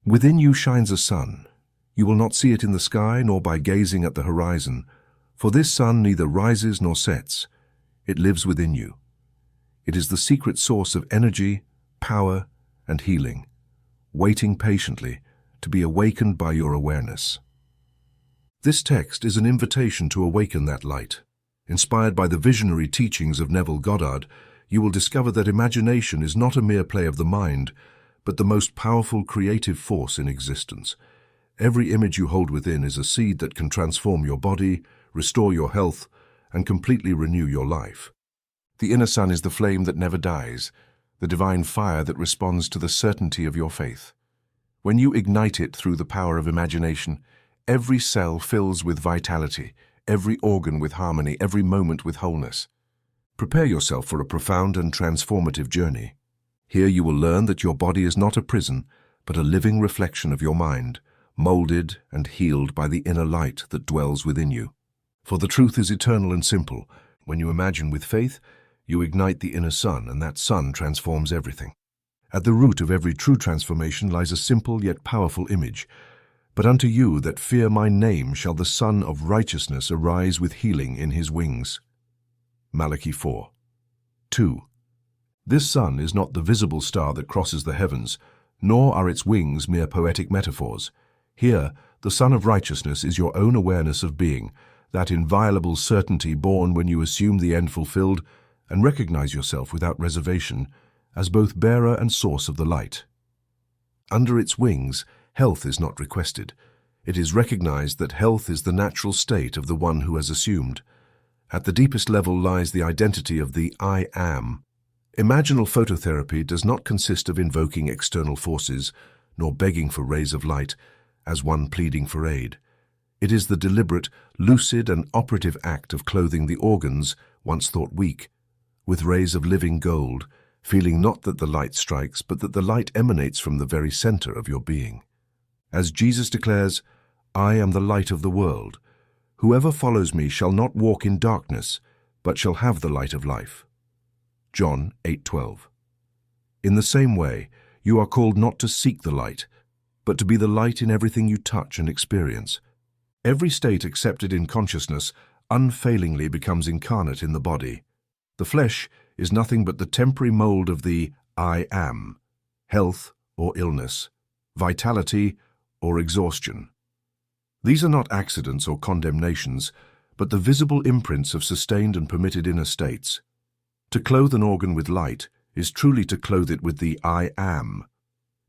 Within you shines a sun. You will not see it in the sky nor by gazing at the horizon, for this sun neither rises nor sets. It lives within you. It is the secret source of energy, power, and healing, waiting patiently to be awakened by your awareness. This text is an invitation to awaken that light. Inspired by the visionary teachings of Neville Goddard, you will discover that imagination is not a mere play of the mind, but the most powerful creative force in existence. Every image you hold within is a seed that can transform your body, restore your health, and completely renew your life. The inner sun is the flame that never dies, the divine fire that responds to the certainty of your faith. When you ignite it through the power of imagination, every cell fills with vitality, every organ with harmony, every moment with wholeness. Prepare yourself for a profound and transformative journey. Here you will learn that your body is not a prison, but a living reflection of your mind, molded and healed by the inner light that dwells within you. For the truth is eternal and simple. When you imagine with faith, you ignite the inner sun, and that sun transforms everything. At the root of every true transformation lies a simple yet powerful image. But unto you that fear my name shall the Sun of Righteousness arise with healing in his wings. Malachi 4. 2. This sun is not the visible star that crosses the heavens, nor are its wings mere poetic metaphors. Here, the Sun of Righteousness is your own awareness of being, that inviolable certainty born when you assume the end fulfilled and recognize yourself without reservation as both bearer and source of the light. Under its wings, health is not requested. It is recognized that health is the natural state of the one who has assumed. At the deepest level lies the identity of the I am. Imaginal phototherapy does not consist of invoking external forces, nor begging for rays of light, as one pleading for aid. It is the deliberate, lucid and operative act of clothing the organs, once thought weak, with rays of living gold, feeling not that the light strikes, but that the light emanates from the very center of your being. As Jesus declares, I am the light of the world. Whoever follows me shall not walk in darkness, but shall have the light of life. John 8:12. In the same way, you are called not to seek the light, but to be the light in everything you touch and experience. Every state accepted in consciousness unfailingly becomes incarnate in the body. The flesh is nothing but the temporary mold of the I am, health or illness, vitality or exhaustion. These are not accidents or condemnations, but the visible imprints of sustained and permitted inner states. To clothe an organ with light is truly to clothe it with the I am.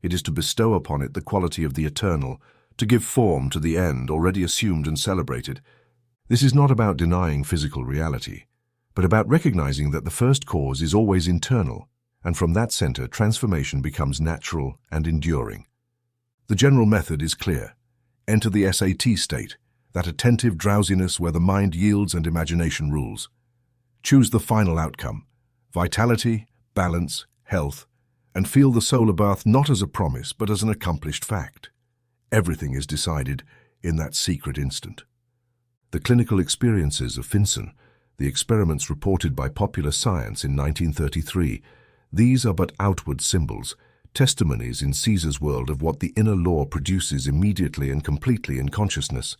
It is to bestow upon it the quality of the eternal, to give form to the end already assumed and celebrated. This is not about denying physical reality, but about recognizing that the first cause is always internal, and from that center transformation becomes natural and enduring. The general method is clear. Enter the SAT state, that attentive drowsiness where the mind yields and imagination rules. Choose the final outcome, vitality, balance, health, and feel the solar bath not as a promise but as an accomplished fact. Everything is decided in that secret instant. The clinical experiences of Finson, the experiments reported by Popular Science in 1933, these are but outward symbols, testimonies in Caesar's world of what the inner law produces immediately and completely in consciousness.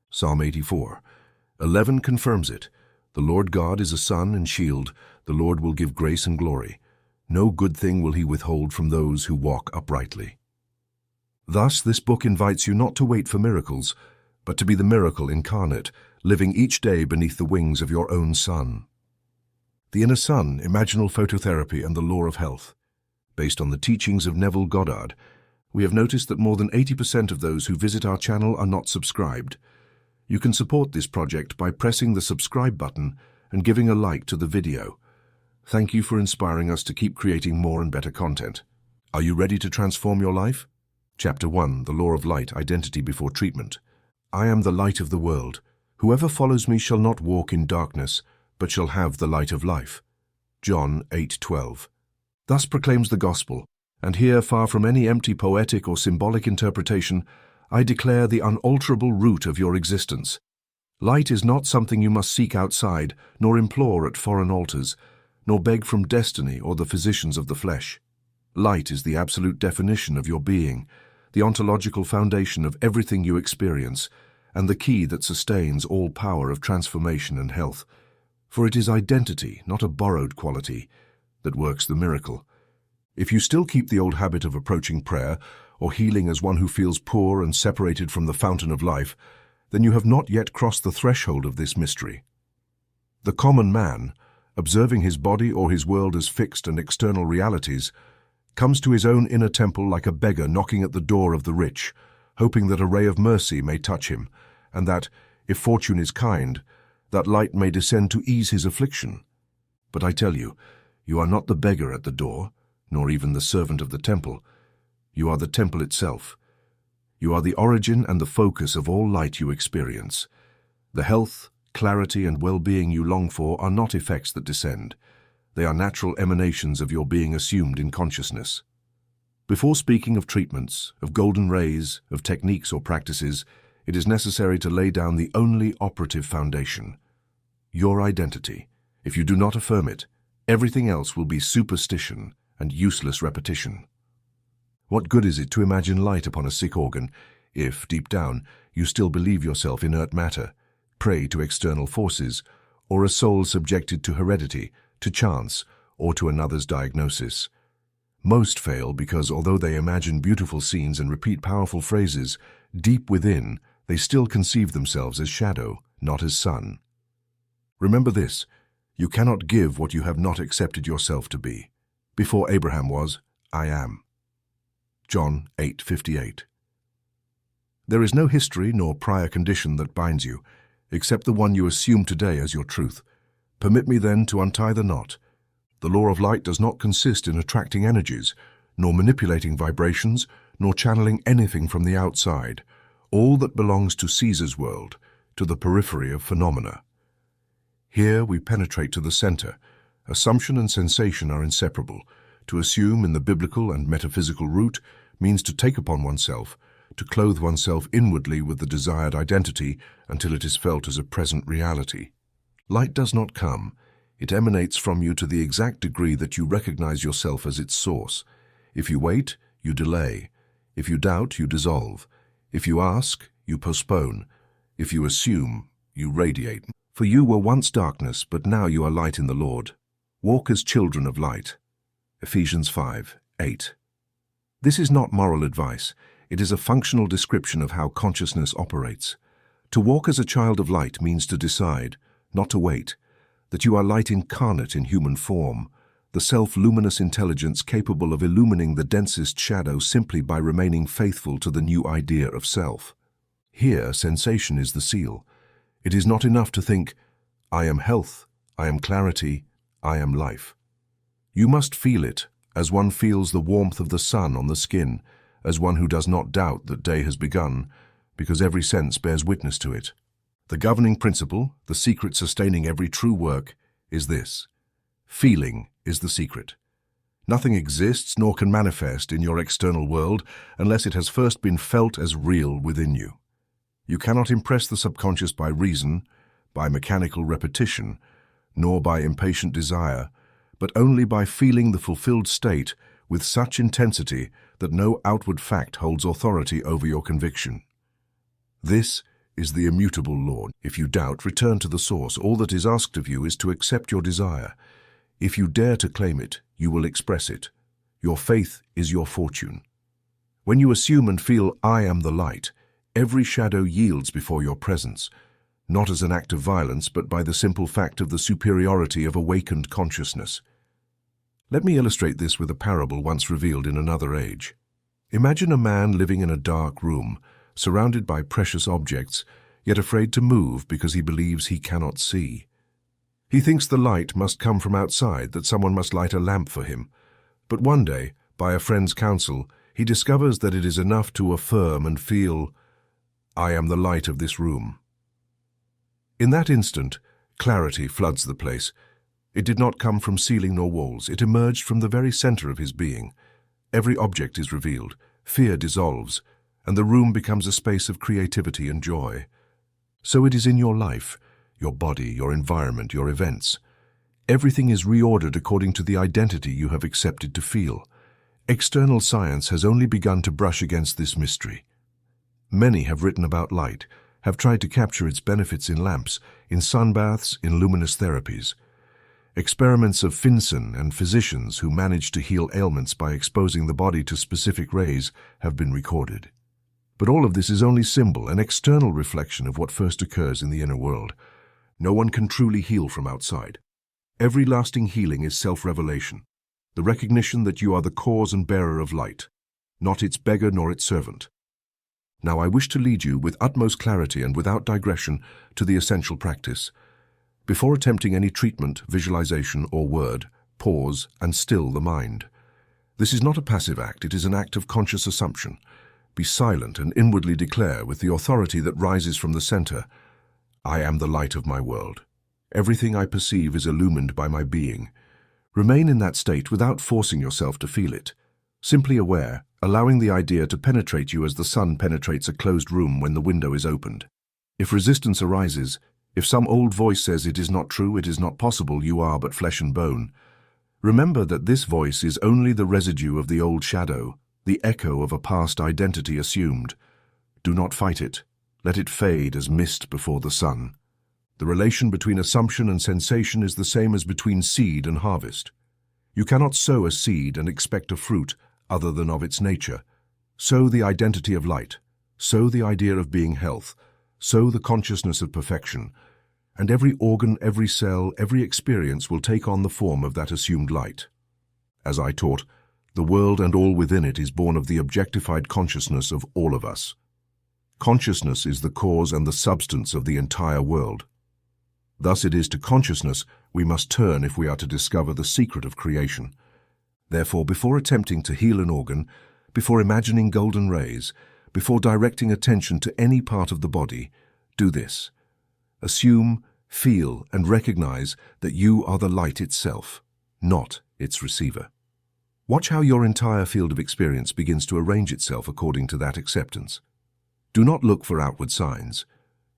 Psalm 84:11 confirms it. The Lord God is a sun and shield. The Lord will give grace and glory. No good thing will he withhold from those who walk uprightly. Thus, this book invites you not to wait for miracles, but to be the miracle incarnate, living each day beneath the wings of your own sun. The Inner Sun, Imaginal Phototherapy and the Law of Health. Based on the teachings of Neville Goddard, we have noticed that more than 80% of those who visit our channel are not subscribed. You can support this project by pressing the subscribe button and giving a like to the video. Thank you for inspiring us to keep creating more and better content. Are you ready to transform your life? Chapter 1, The Law of Light, Identity Before Treatment. I am the light of the world. Whoever follows me shall not walk in darkness, but shall have the light of life. John 8:12. Thus proclaims the gospel, and here, far from any empty poetic or symbolic interpretation, I declare the unalterable root of your existence. Light is not something you must seek outside, nor implore at foreign altars, nor beg from destiny or the physicians of the flesh. Light is the absolute definition of your being, the ontological foundation of everything you experience, and the key that sustains all power of transformation and health. For it is identity, not a borrowed quality, that works the miracle. If you still keep the old habit of approaching prayer or healing as one who feels poor and separated from the fountain of life, then you have not yet crossed the threshold of this mystery. The common man, observing his body or his world as fixed and external realities, comes to his own inner temple like a beggar knocking at the door of the rich, hoping that a ray of mercy may touch him, and that, if fortune is kind, that light may descend to ease his affliction. But I tell you, you are not the beggar at the door, nor even the servant of the temple. You are the temple itself. You are the origin and the focus of all light you experience. The health, clarity, and well-being you long for are not effects that descend. They are natural emanations of your being assumed in consciousness. Before speaking of treatments, of golden rays, of techniques or practices, it is necessary to lay down the only operative foundation: your identity. If you do not affirm it, everything else will be superstition and useless repetition. What good is it to imagine light upon a sick organ if, deep down, you still believe yourself inert matter, prey to external forces, or a soul subjected to heredity, to chance, or to another's diagnosis? Most fail because, although they imagine beautiful scenes and repeat powerful phrases, deep within, they still conceive themselves as shadow, not as sun. Remember this: you cannot give what you have not accepted yourself to be. Before Abraham was, I am. John 8:58. There is no history nor prior condition that binds you, except the one you assume today as your truth. Permit me then to untie the knot. The law of light does not consist in attracting energies, nor manipulating vibrations, nor channeling anything from the outside, all that belongs to Caesar's world, to the periphery of phenomena. Here we penetrate to the center. Assumption and sensation are inseparable. To assume in the biblical and metaphysical route means to take upon oneself, to clothe oneself inwardly with the desired identity until it is felt as a present reality. Light does not come. It emanates from you to the exact degree that you recognize yourself as its source. If you wait, you delay. If you doubt, you dissolve. If you ask, you postpone. If you assume, you radiate. For you were once darkness, but now you are light in the Lord. Walk as children of light. Ephesians 5:8. This is not moral advice. It is a functional description of how consciousness operates. To walk as a child of light means to decide, not to wait, that you are light incarnate in human form, the self-luminous intelligence capable of illumining the densest shadow simply by remaining faithful to the new idea of self. Here, sensation is the seal. It is not enough to think, I am health, I am clarity, I am life. You must feel it, as one feels the warmth of the sun on the skin, as one who does not doubt that day has begun, because every sense bears witness to it. The governing principle, the secret sustaining every true work, is this: feeling is the secret. Nothing exists nor can manifest in your external world unless it has first been felt as real within you. You cannot impress the subconscious by reason, by mechanical repetition, nor by impatient desire, but only by feeling the fulfilled state with such intensity that no outward fact holds authority over your conviction. This is the immutable law. If you doubt, return to the source. All that is asked of you is to accept your desire. If you dare to claim it, you will express it. Your faith is your fortune. When you assume and feel, I am the light, every shadow yields before your presence, not as an act of violence, but by the simple fact of the superiority of awakened consciousness. Let me illustrate this with a parable once revealed in another age. Imagine a man living in a dark room, surrounded by precious objects, yet afraid to move because he believes he cannot see. He thinks the light must come from outside, that someone must light a lamp for him. But one day, by a friend's counsel, he discovers that it is enough to affirm and feel, I am the light of this room. In that instant, clarity floods the place. It did not come from ceiling nor walls. It emerged from the very center of his being. Every object is revealed, fear dissolves, and the room becomes a space of creativity and joy. So it is in your life, your body, your environment, your events. Everything is reordered according to the identity you have accepted to feel. External science has only begun to brush against this mystery. Many have written about light, have tried to capture its benefits in lamps, in sunbaths, in luminous therapies. Experiments of Finson and physicians who managed to heal ailments by exposing the body to specific rays have been recorded. But all of this is only symbol, an external reflection of what first occurs in the inner world. No one can truly heal from outside. Every lasting healing is self-revelation, the recognition that you are the cause and bearer of light, not its beggar nor its servant. Now I wish to lead you with utmost clarity and without digression to the essential practice. Before attempting any treatment, visualization, or word, pause and still the mind. This is not a passive act, it is an act of conscious assumption. Be silent and inwardly declare with the authority that rises from the center, I am the light of my world. Everything I perceive is illumined by my being. Remain in that state without forcing yourself to feel it. Simply aware, allowing the idea to penetrate you as the sun penetrates a closed room when the window is opened. If resistance arises, if some old voice says it is not true, it is not possible, you are but flesh and bone, remember that this voice is only the residue of the old shadow, the echo of a past identity assumed. Do not fight it. Let it fade as mist before the sun. The relation between assumption and sensation is the same as between seed and harvest. You cannot sow a seed and expect a fruit other than of its nature. Sow the identity of light. Sow the idea of being health. Sow the consciousness of perfection. And every organ, every cell, every experience will take on the form of that assumed light. As I taught, the world and all within it is born of the objectified consciousness of all of us. Consciousness is the cause and the substance of the entire world. Thus it is to consciousness we must turn if we are to discover the secret of creation. Therefore, before attempting to heal an organ, before imagining golden rays, before directing attention to any part of the body, do this. Assume, feel, and recognize that you are the light itself, not its receiver. Watch how your entire field of experience begins to arrange itself according to that acceptance. Do not look for outward signs.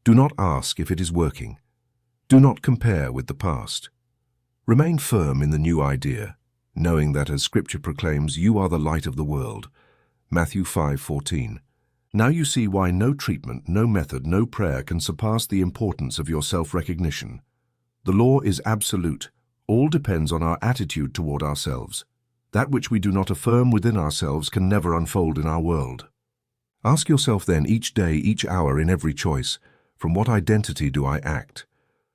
Do not ask if it is working. Do not compare with the past. Remain firm in the new idea, knowing that as Scripture proclaims, you are the light of the world. Matthew 5:14. Now you see why no treatment, no method, no prayer can surpass the importance of your self-recognition. The law is absolute. All depends on our attitude toward ourselves. That which we do not affirm within ourselves can never unfold in our world. Ask yourself then each day, each hour, in every choice, from what identity do I act?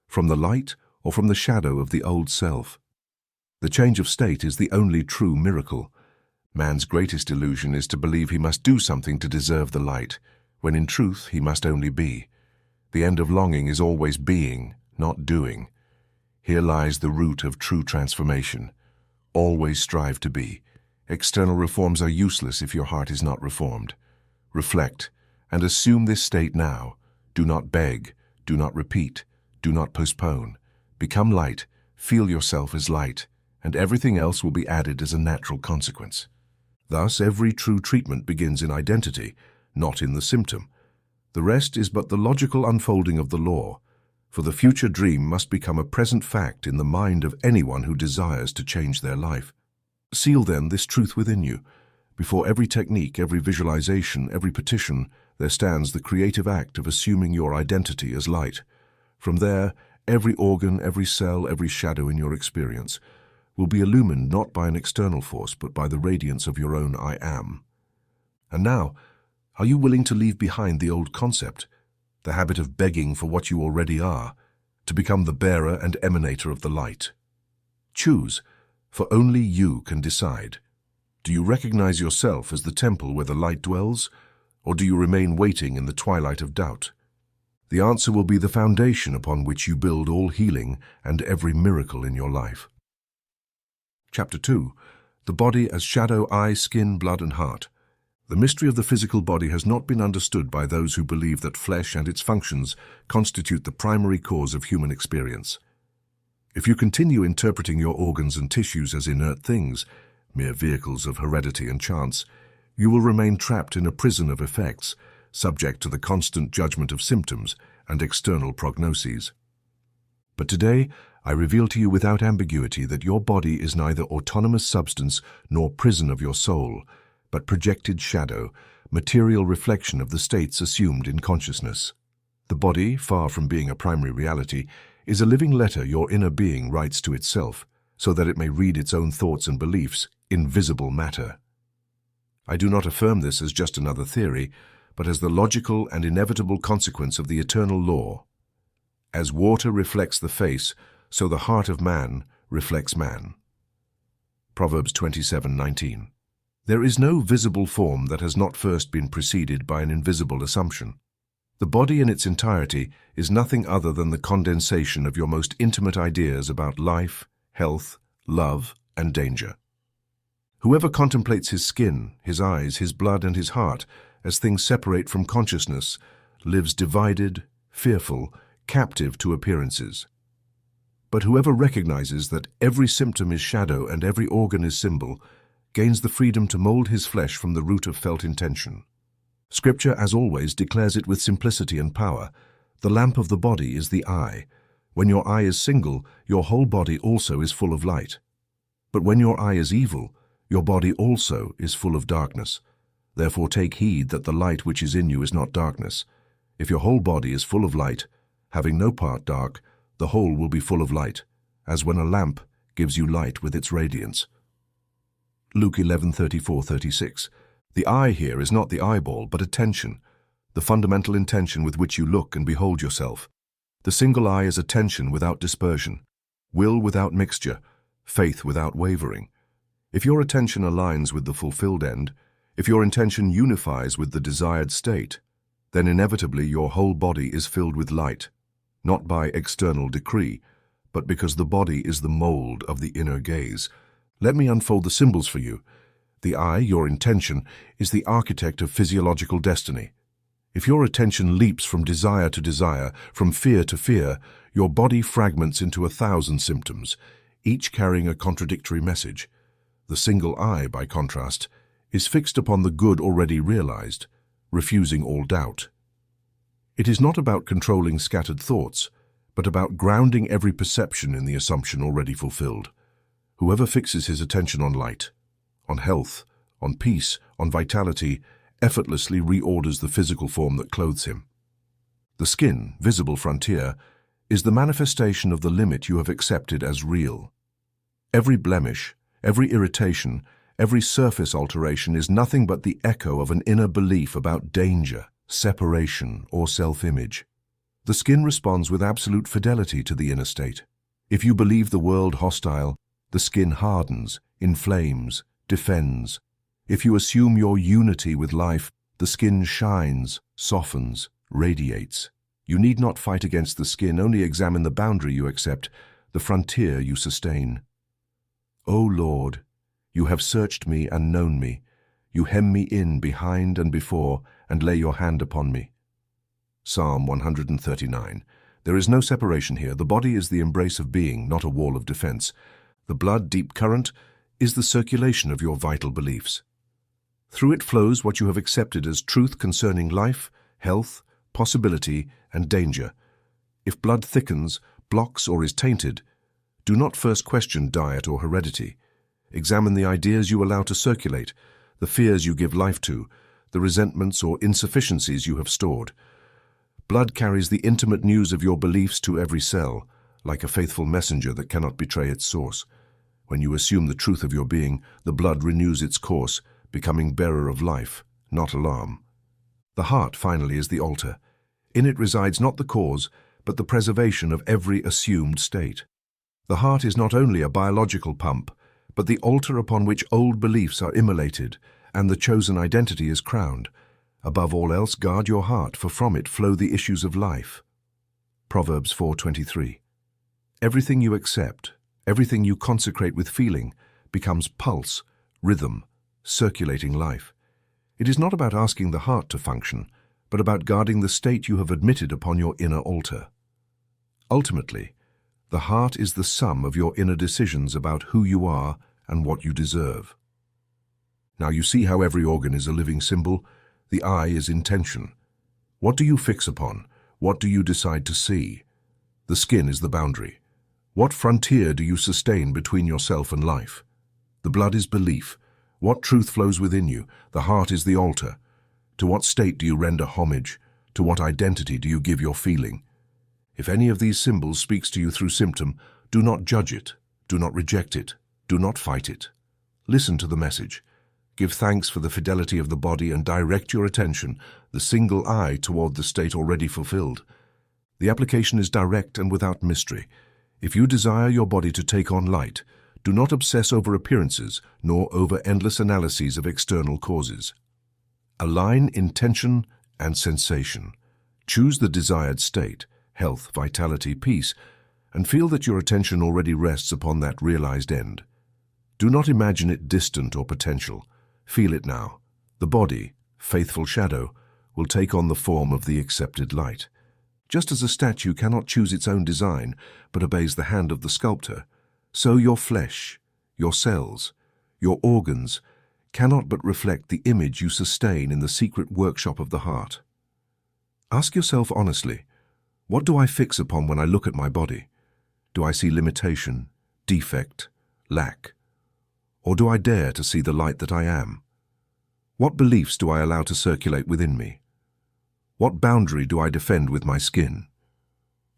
From the light or from the shadow of the old self? The change of state is the only true miracle. Man's greatest illusion is to believe he must do something to deserve the light, when in truth he must only be. The end of longing is always being, not doing. Here lies the root of true transformation. Always strive to be. External reforms are useless if your heart is not reformed. Reflect, and assume this state now. Do not beg, do not repeat, do not postpone. Become light, feel yourself as light, and everything else will be added as a natural consequence. Thus, every true treatment begins in identity, not in the symptom. The rest is but the logical unfolding of the law, for the future dream must become a present fact in the mind of anyone who desires to change their life. Seal then this truth within you. Before every technique, every visualization, every petition, there stands the creative act of assuming your identity as light. From there, every organ, every cell, every shadow in your experience will be illumined not by an external force, but by the radiance of your own I am. And now, are you willing to leave behind the old concept, the habit of begging for what you already are, to become the bearer and emanator of the light? Choose, for only you can decide. Do you recognize yourself as the temple where the light dwells, or do you remain waiting in the twilight of doubt? The answer will be the foundation upon which you build all healing and every miracle in your life. Chapter 2. The body as shadow, eye, skin, blood, and heart. The mystery of the physical body has not been understood by those who believe that flesh and its functions constitute the primary cause of human experience. If you continue interpreting your organs and tissues as inert things, mere vehicles of heredity and chance, you will remain trapped in a prison of effects, subject to the constant judgment of symptoms and external prognoses. But today, I reveal to you without ambiguity that your body is neither autonomous substance nor prison of your soul, but projected shadow, material reflection of the states assumed in consciousness. The body, far from being a primary reality, is a living letter your inner being writes to itself, so that it may read its own thoughts and beliefs in visible matter. I do not affirm this as just another theory, but as the logical and inevitable consequence of the eternal law. As water reflects the face, so the heart of man reflects man. Proverbs 27:19. There is no visible form that has not first been preceded by an invisible assumption. The body in its entirety is nothing other than the condensation of your most intimate ideas about life, health, love, and danger. Whoever contemplates his skin, his eyes, his blood, and his heart as things separate from consciousness lives divided, fearful, captive to appearances. But whoever recognizes that every symptom is shadow and every organ is symbol gains the freedom to mold his flesh from the root of felt intention. Scripture, as always, declares it with simplicity and power. The lamp of the body is the eye. When your eye is single, your whole body also is full of light. But when your eye is evil, your body also is full of darkness. Therefore take heed that the light which is in you is not darkness. If your whole body is full of light, having no part dark, the whole will be full of light, as when a lamp gives you light with its radiance. Luke 11:34-36. The eye here is not the eyeball, but attention, the fundamental intention with which you look and behold yourself. The single eye is attention without dispersion, will without mixture, faith without wavering. If your attention aligns with the fulfilled end, if your intention unifies with the desired state, then inevitably your whole body is filled with light, not by external decree, but because the body is the mold of the inner gaze. Let me unfold the symbols for you. The eye, your intention, is the architect of physiological destiny. If your attention leaps from desire to desire, from fear to fear, your body fragments into 1,000 symptoms, each carrying a contradictory message. The single eye, by contrast, is fixed upon the good already realized, refusing all doubt. It is not about controlling scattered thoughts, but about grounding every perception in the assumption already fulfilled. Whoever fixes his attention on light, on health, on peace, on vitality, effortlessly reorders the physical form that clothes him. The skin, visible frontier, is the manifestation of the limit you have accepted as real. Every blemish, every irritation, every surface alteration is nothing but the echo of an inner belief about danger, separation, or self-image. The skin responds with absolute fidelity to the inner state. If you believe the world hostile, the skin hardens, inflames, defends. If you assume your unity with life, the skin shines, softens, radiates. You need not fight against the skin, only examine the boundary you accept, the frontier you sustain. O Lord, you have searched me and known me. You hem me in behind and before, and lay your hand upon me. Psalm 139. There is no separation here. The body is the embrace of being, not a wall of defense. The blood, deep current, is the circulation of your vital beliefs. Through it flows what you have accepted as truth concerning life, health, possibility, and danger. If blood thickens, blocks, or is tainted, do not first question diet or heredity. Examine the ideas you allow to circulate, the fears you give life to, the resentments or insufficiencies you have stored. Blood carries the intimate news of your beliefs to every cell, like a faithful messenger that cannot betray its source. When you assume the truth of your being, the blood renews its course, becoming bearer of life, not alarm. The heart, finally, is the altar. In it resides not the cause, but the preservation of every assumed state. The heart is not only a biological pump, but the altar upon which old beliefs are immolated, and the chosen identity is crowned. Above all else, guard your heart, for from it flow the issues of life. Proverbs 4:23. Everything you accept, everything you consecrate with feeling, becomes pulse, rhythm, circulating life. It is not about asking the heart to function, but about guarding the state you have admitted upon your inner altar. Ultimately, the heart is the sum of your inner decisions about who you are and what you deserve. Now you see how every organ is a living symbol. The eye is intention. What do you fix upon? What do you decide to see? The skin is the boundary. What frontier do you sustain between yourself and life? The blood is belief. What truth flows within you? The heart is the altar. To what state do you render homage? To what identity do you give your feeling? If any of these symbols speaks to you through symptom, do not judge it. Do not reject it. Do not fight it. Listen to the message. Give thanks for the fidelity of the body and direct your attention, the single eye, toward the state already fulfilled. The application is direct and without mystery. If you desire your body to take on light, do not obsess over appearances, nor over endless analyses of external causes. Align intention and sensation. Choose the desired state, health, vitality, peace, and feel that your attention already rests upon that realized end. Do not imagine it distant or potential. Feel it now. The body, faithful shadow, will take on the form of the accepted light. Just as a statue cannot choose its own design, but obeys the hand of the sculptor, so your flesh, your cells, your organs cannot but reflect the image you sustain in the secret workshop of the heart. Ask yourself honestly, what do I fix upon when I look at my body? Do I see limitation, defect, lack? Or do I dare to see the light that I am? What beliefs do I allow to circulate within me? What boundary do I defend with my skin?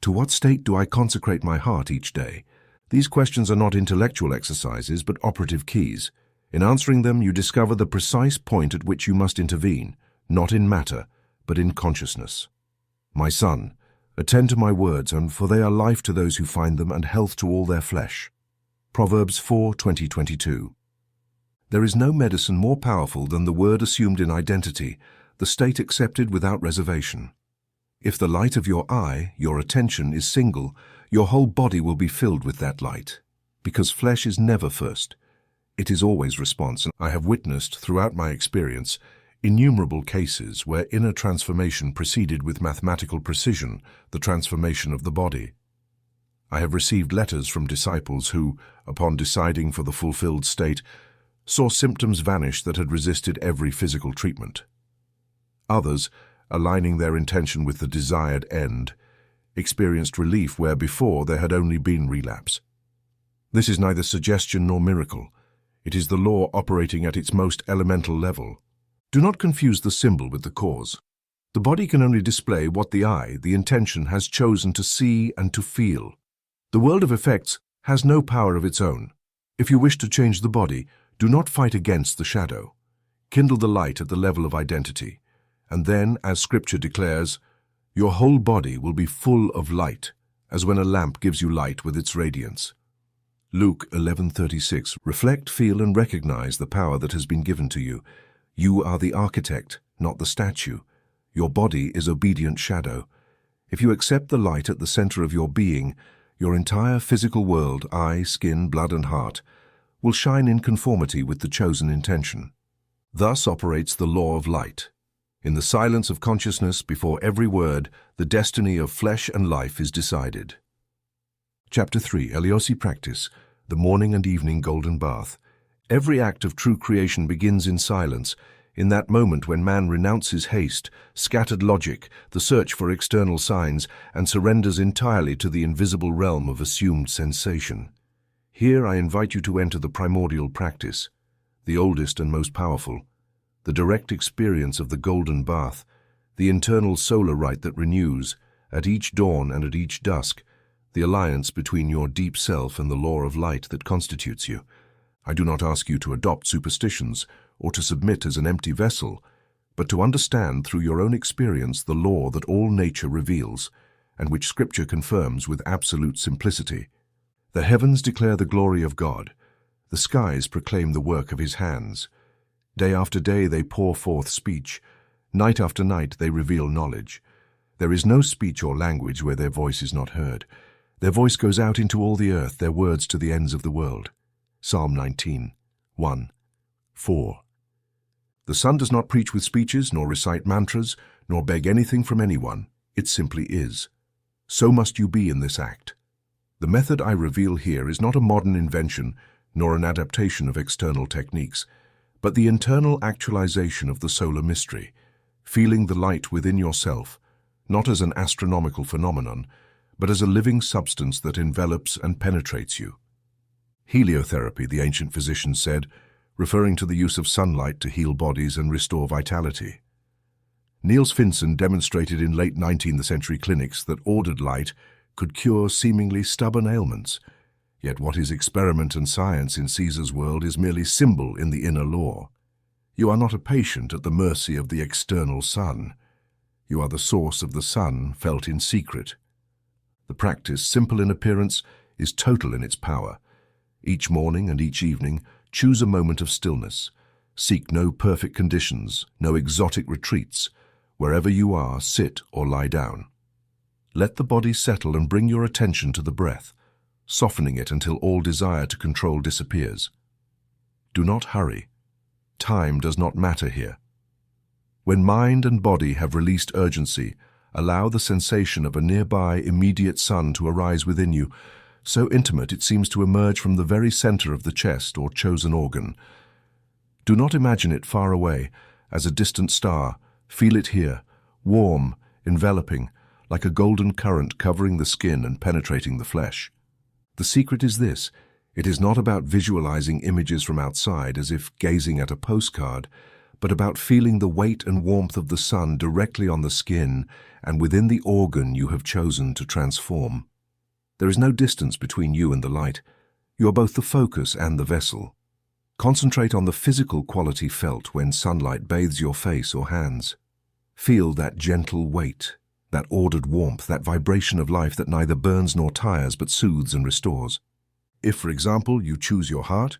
To what state do I consecrate my heart each day? These questions are not intellectual exercises, but operative keys. In answering them, you discover the precise point at which you must intervene, not in matter, but in consciousness. My son, attend to my words, and for they are life to those who find them and health to all their flesh. Proverbs 4:20-22. There is no medicine more powerful than the word assumed in identity, the state accepted without reservation. If the light of your eye, your attention, is single, your whole body will be filled with that light. Because flesh is never first. It is always response, and I have witnessed throughout my experience innumerable cases where inner transformation proceeded with mathematical precision, the transformation of the body. I have received letters from disciples who, upon deciding for the fulfilled state, saw symptoms vanish that had resisted every physical treatment. Others, aligning their intention with the desired end, experienced relief where before there had only been relapse. This is neither suggestion nor miracle. It is the law operating at its most elemental level. Do not confuse the symbol with the cause. The body can only display what the eye, the intention, has chosen to see and to feel. The world of effects has no power of its own. If you wish to change the body, do not fight against the shadow. Kindle the light at the level of identity, and then, as Scripture declares, your whole body will be full of light, as when a lamp gives you light with its radiance. Luke 11:36. Reflect, feel, and recognize the power that has been given to you. You are the architect, not the statue. Your body is obedient shadow. If you accept the light at the center of your being, your entire physical world, eye, skin, blood, and heart, will shine in conformity with the chosen intention. Thus operates the law of light. In the silence of consciousness, before every word, the destiny of flesh and life is decided. Chapter 3. Eliosi Practice, the Morning and Evening Golden Bath. Every act of true creation begins in silence, in that moment when man renounces haste, scattered logic, the search for external signs, and surrenders entirely to the invisible realm of assumed sensation. Here I invite you to enter the primordial practice, the oldest and most powerful, the direct experience of the golden bath, the internal solar rite that renews, at each dawn and at each dusk, the alliance between your deep self and the law of light that constitutes you. I do not ask you to adopt superstitions or to submit as an empty vessel, but to understand through your own experience the law that all nature reveals, and which Scripture confirms with absolute simplicity. The heavens declare the glory of God. The skies proclaim the work of His hands. Day after day they pour forth speech. Night after night they reveal knowledge. There is no speech or language where their voice is not heard. Their voice goes out into all the earth, their words to the ends of the world. Psalm 19, 1, 4. The sun does not preach with speeches, nor recite mantras, nor beg anything from anyone. It simply is. So must you be in this act. The method I reveal here is not a modern invention, nor an adaptation of external techniques, but the internal actualization of the solar mystery, feeling the light within yourself, not as an astronomical phenomenon, but as a living substance that envelops and penetrates you. Heliotherapy, the ancient physicians said, referring to the use of sunlight to heal bodies and restore vitality. Niels Finsen demonstrated in late 19th century clinics that ordered light could cure seemingly stubborn ailments. Yet what is experiment and science in Caesar's world is merely symbol in the inner law. You are not a patient at the mercy of the external sun. You are the source of the sun felt in secret. The practice, simple in appearance, is total in its power. Each morning and each evening, choose a moment of stillness. Seek no perfect conditions, no exotic retreats. Wherever you are, sit or lie down. Let the body settle and bring your attention to the breath, softening it until all desire to control disappears. Do not hurry. Time does not matter here. When mind and body have released urgency, allow the sensation of a nearby, immediate sun to arise within you, so intimate it seems to emerge from the very center of the chest or chosen organ. Do not imagine it far away, as a distant star. Feel it here, warm, enveloping, like a golden current covering the skin and penetrating the flesh. The secret is this: it is not about visualizing images from outside as if gazing at a postcard, but about feeling the weight and warmth of the sun directly on the skin and within the organ you have chosen to transform. There is no distance between you and the light. You are both the focus and the vessel. Concentrate on the physical quality felt when sunlight bathes your face or hands. Feel that gentle weight, that ordered warmth, that vibration of life that neither burns nor tires but soothes and restores. If, for example, you choose your heart,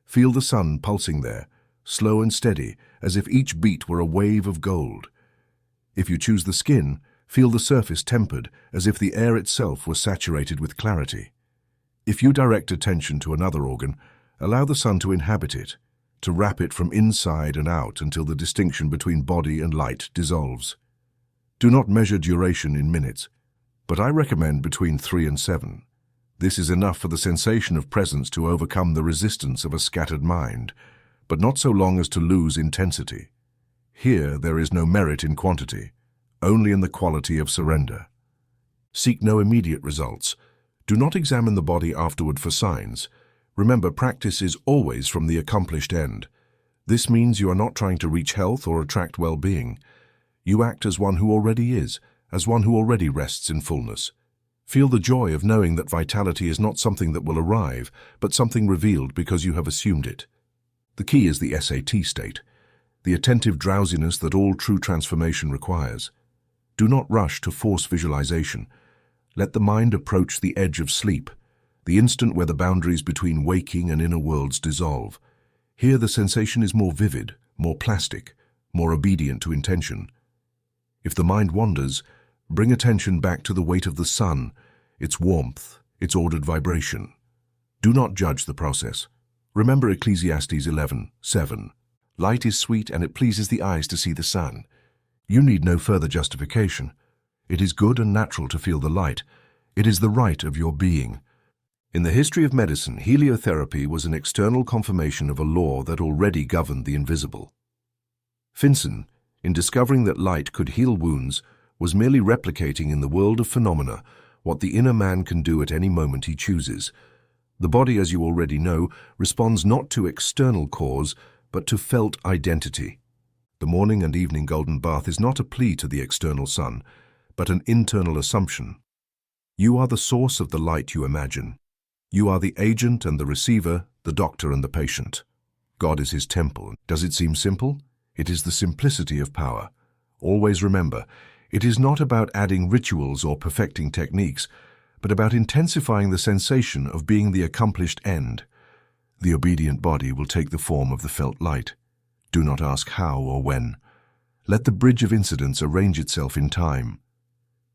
feel the sun pulsing there, slow and steady, as if each beat were a wave of gold. If you choose the skin, feel the surface tempered, as if the air itself were saturated with clarity. If you direct attention to another organ, allow the sun to inhabit it, to wrap it from inside and out until the distinction between body and light dissolves. Do not measure duration in minutes, but I recommend between 3 and 7. This is enough for the sensation of presence to overcome the resistance of a scattered mind, but not so long as to lose intensity. Here there is no merit in quantity, only in the quality of surrender. Seek no immediate results. Do not examine the body afterward for signs. Remember, practice is always from the accomplished end. This means you are not trying to reach health or attract well-being. You act as one who already is, as one who already rests in fullness. Feel the joy of knowing that vitality is not something that will arrive, but something revealed because you have assumed it. The key is the SAT state, the attentive drowsiness that all true transformation requires. Do not rush to force visualization. Let the mind approach the edge of sleep, the instant where the boundaries between waking and inner worlds dissolve. Here the sensation is more vivid, more plastic, more obedient to intention. If the mind wanders, bring attention back to the weight of the sun, its warmth, its ordered vibration. Do not judge the process. Remember Ecclesiastes 11:7. Light is sweet and it pleases the eyes to see the sun. You need no further justification. It is good and natural to feel the light. It is the right of your being. In the history of medicine, heliotherapy was an external confirmation of a law that already governed the invisible. Finsen, in discovering that light could heal wounds, was merely replicating in the world of phenomena what the inner man can do at any moment he chooses. The body, as you already know, responds not to external cause, but to felt identity. The morning and evening golden bath is not a plea to the external sun, but an internal assumption. You are the source of the light you imagine. You are the agent and the receiver, the doctor and the patient. God is his temple. Does it seem simple? It is the simplicity of power. Always remember, it is not about adding rituals or perfecting techniques, but about intensifying the sensation of being the accomplished end. The obedient body will take the form of the felt light. Do not ask how or when. Let the bridge of incidents arrange itself in time.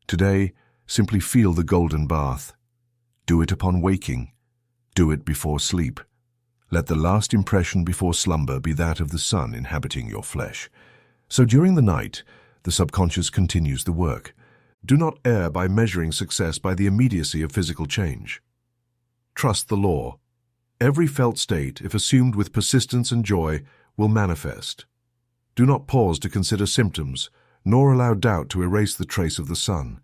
Today, simply feel the golden bath. Do it upon waking. Do it before sleep. Let the last impression before slumber be that of the sun inhabiting your flesh. So during the night, the subconscious continues the work. Do not err by measuring success by the immediacy of physical change. Trust the law. Every felt state, if assumed with persistence and joy, will manifest. Do not pause to consider symptoms, nor allow doubt to erase the trace of the sun.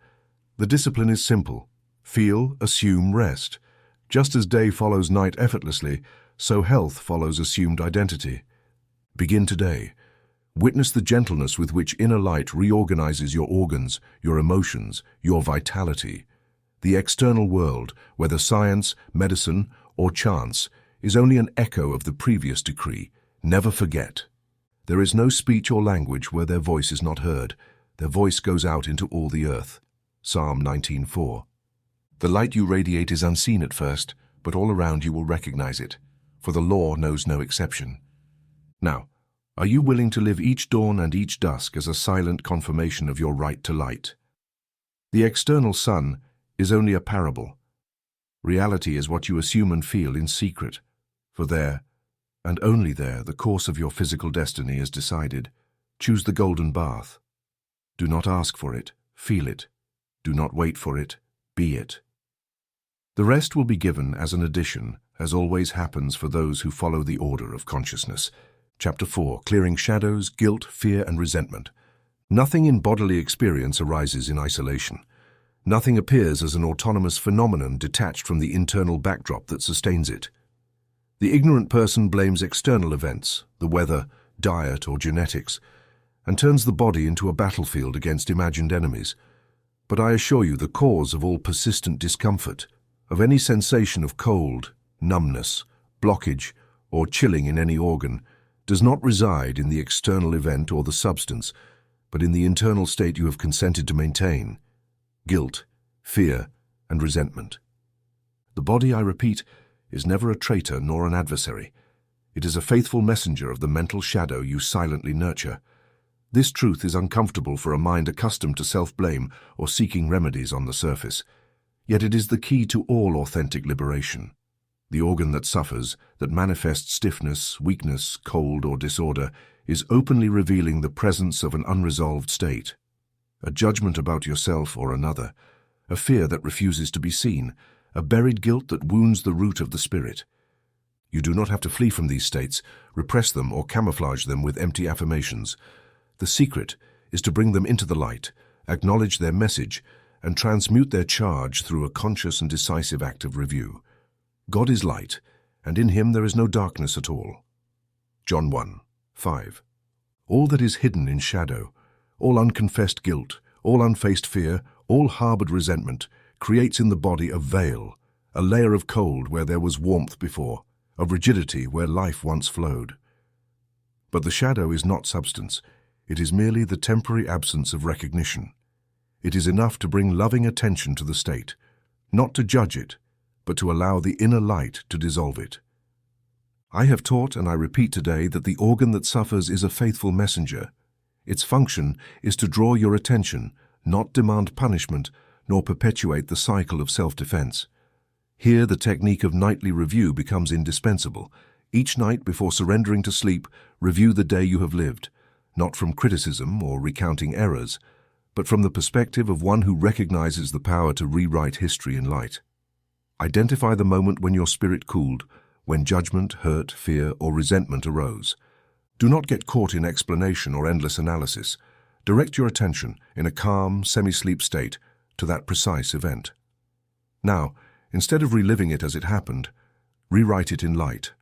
The discipline is simple. Feel, assume, rest. Just as day follows night effortlessly, so health follows assumed identity. Begin today. Witness the gentleness with which inner light reorganizes your organs, your emotions, your vitality. The external world, whether science, medicine, or chance, is only an echo of the previous decree. Never forget. There is no speech or language where their voice is not heard. Their voice goes out into all the earth. Psalm 19:4. The light you radiate is unseen at first, but all around you will recognize it, for the law knows no exception. Now, are you willing to live each dawn and each dusk as a silent confirmation of your right to light? The external sun is only a parable. Reality is what you assume and feel in secret, for there, and only there, the course of your physical destiny is decided. Choose the golden bath. Do not ask for it, feel it. Do not wait for it, be it. The rest will be given as an addition, as always happens for those who follow the order of consciousness. Chapter 4. Clearing shadows, guilt, fear, and resentment. Nothing in bodily experience arises in isolation. Nothing appears as an autonomous phenomenon detached from the internal backdrop that sustains it. The ignorant person blames external events, the weather, diet, or genetics, and turns the body into a battlefield against imagined enemies. But I assure you the cause of all persistent discomfort, of any sensation of cold, numbness, blockage, or chilling in any organ, does not reside in the external event or the substance, but in the internal state you have consented to maintain: guilt, fear, and resentment. The body, I repeat, is never a traitor nor an adversary. It is a faithful messenger of the mental shadow you silently nurture. This truth is uncomfortable for a mind accustomed to self-blame or seeking remedies on the surface. Yet it is the key to all authentic liberation. The organ that suffers, that manifests stiffness, weakness, cold, or disorder, is openly revealing the presence of an unresolved state, a judgment about yourself or another, a fear that refuses to be seen, a buried guilt that wounds the root of the spirit. You do not have to flee from these states, repress them, or camouflage them with empty affirmations. The secret is to bring them into the light, acknowledge their message, and transmute their charge through a conscious and decisive act of review. God is light, and in him there is no darkness at all. John 1:5. All that is hidden in shadow, all unconfessed guilt, all unfaced fear, all harbored resentment, creates in the body a veil, a layer of cold where there was warmth before, of rigidity where life once flowed. But the shadow is not substance. It is merely the temporary absence of recognition. It is enough to bring loving attention to the state, not to judge it, but to allow the inner light to dissolve it. I have taught, and I repeat today, that the organ that suffers is a faithful messenger. Its function is to draw your attention, not demand punishment, nor perpetuate the cycle of self-defense. Here the technique of nightly review becomes indispensable. Each night before surrendering to sleep, review the day you have lived, not from criticism or recounting errors, but from the perspective of one who recognizes the power to rewrite history in light. Identify the moment when your spirit cooled, when judgment, hurt, fear, or resentment arose. Do not get caught in explanation or endless analysis. Direct your attention, in a calm, semi-sleep state, to that precise event. Now, instead of reliving it as it happened, rewrite it in light.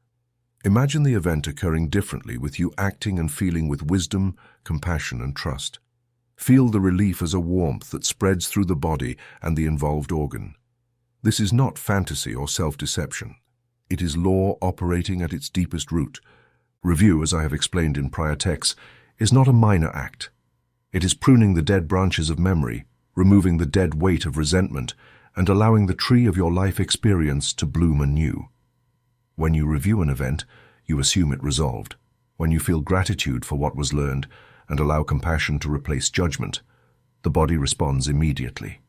Imagine the event occurring differently, with you acting and feeling with wisdom, compassion, and trust. Feel the relief as a warmth that spreads through the body and the involved organ. This is not fantasy or self-deception. It is law operating at its deepest root. Review, as I have explained in prior texts, is not a minor act. It is pruning the dead branches of memory, removing the dead weight of resentment, and allowing the tree of your life experience to bloom anew. When you review an event, you assume it resolved. When you feel gratitude for what was learned and allow compassion to replace judgment, the body responds immediately.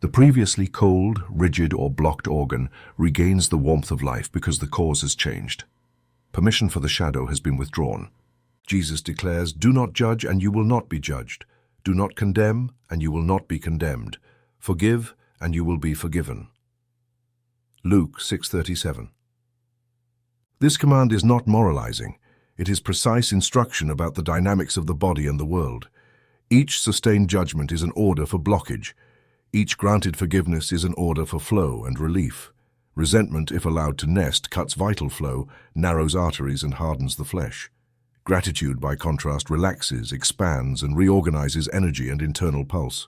The previously cold, rigid, or blocked organ regains the warmth of life because the cause has changed. Permission for the shadow has been withdrawn. Jesus declares, "Do not judge, and you will not be judged. Do not condemn, and you will not be condemned. Forgive, and you will be forgiven." Luke 6:37. This command is not moralizing. It is precise instruction about the dynamics of the body and the world. Each sustained judgment is an order for blockage. Each granted forgiveness is an order for flow and relief. Resentment, if allowed to nest, cuts vital flow, narrows arteries and hardens the flesh. Gratitude, by contrast, relaxes, expands, and reorganizes energy and internal pulse.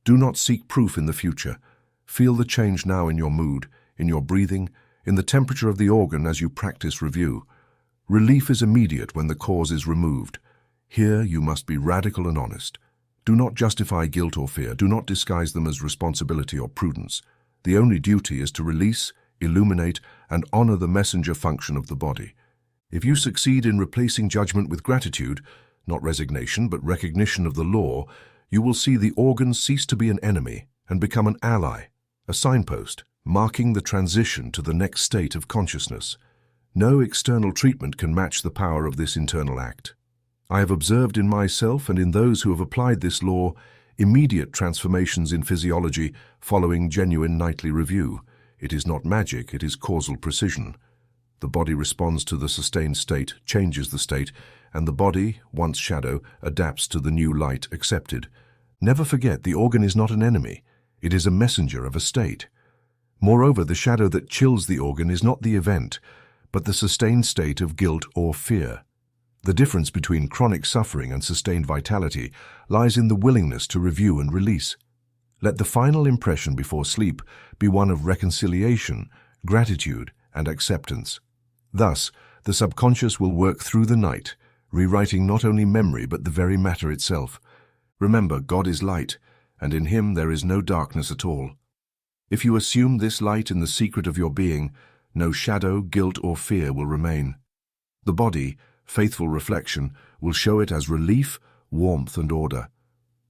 Do not seek proof in the future. Feel the change now in your mood, in your breathing, in the temperature of the organ as you practice review. Relief is immediate when the cause is removed. Here you must be radical and honest. Do not justify guilt or fear. Do not disguise them as responsibility or prudence. The only duty is to release, illuminate, and honor the messenger function of the body. If you succeed in replacing judgment with gratitude, not resignation but recognition of the law, you will see the organ cease to be an enemy and become an ally, a signpost, marking the transition to the next state of consciousness. No external treatment can match the power of this internal act. I have observed in myself and in those who have applied this law immediate transformations in physiology following genuine nightly review. It is not magic, it is causal precision. The body responds to the sustained state, changes the state, and the body, once shadow, adapts to the new light accepted. Never forget, the organ is not an enemy. It is a messenger of a state. Moreover, the shadow that chills the organ is not the event, but the sustained state of guilt or fear. The difference between chronic suffering and sustained vitality lies in the willingness to review and release. Let the final impression before sleep be one of reconciliation, gratitude, and acceptance. Thus, the subconscious will work through the night, rewriting not only memory but the very matter itself. Remember, God is light, and in Him there is no darkness at all. If you assume this light in the secret of your being, no shadow, guilt, or fear will remain. The body, faithful reflection, will show it as relief, warmth, and order.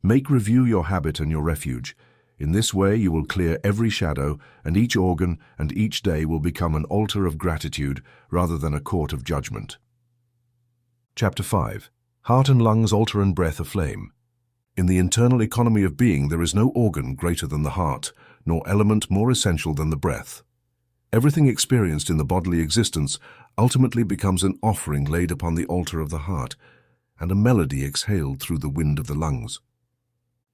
Make review your habit and your refuge. In this way you will clear every shadow, and each organ and each day will become an altar of gratitude rather than a court of judgment. Chapter 5. Heart and lungs, altar and breath aflame. In the internal economy of being there is no organ greater than the heart, nor element more essential than the breath. Everything experienced in the bodily existence ultimately becomes an offering laid upon the altar of the heart, and a melody exhaled through the wind of the lungs.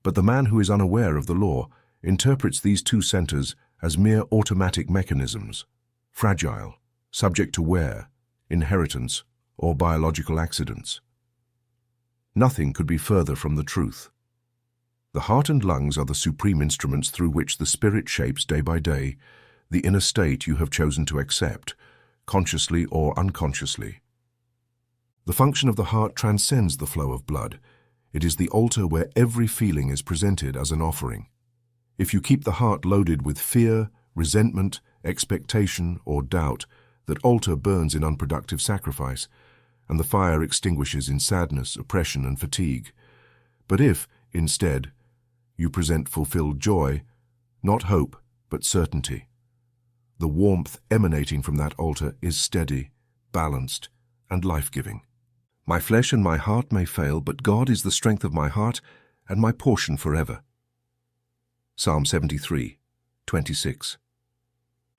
But the man who is unaware of the law interprets these two centers as mere automatic mechanisms, fragile, subject to wear, inheritance, or biological accidents. Nothing could be further from the truth. The heart and lungs are the supreme instruments through which the spirit shapes day by day the inner state you have chosen to accept, consciously or unconsciously. The function of the heart transcends the flow of blood. It is the altar where every feeling is presented as an offering. If you keep the heart loaded with fear, resentment, expectation, or doubt, that altar burns in unproductive sacrifice, and the fire extinguishes in sadness, oppression, and fatigue. But if, instead, you present fulfilled joy, not hope, but certainty, the warmth emanating from that altar is steady, balanced, and life-giving. My flesh and my heart may fail, but God is the strength of my heart and my portion forever. Psalm 73:26.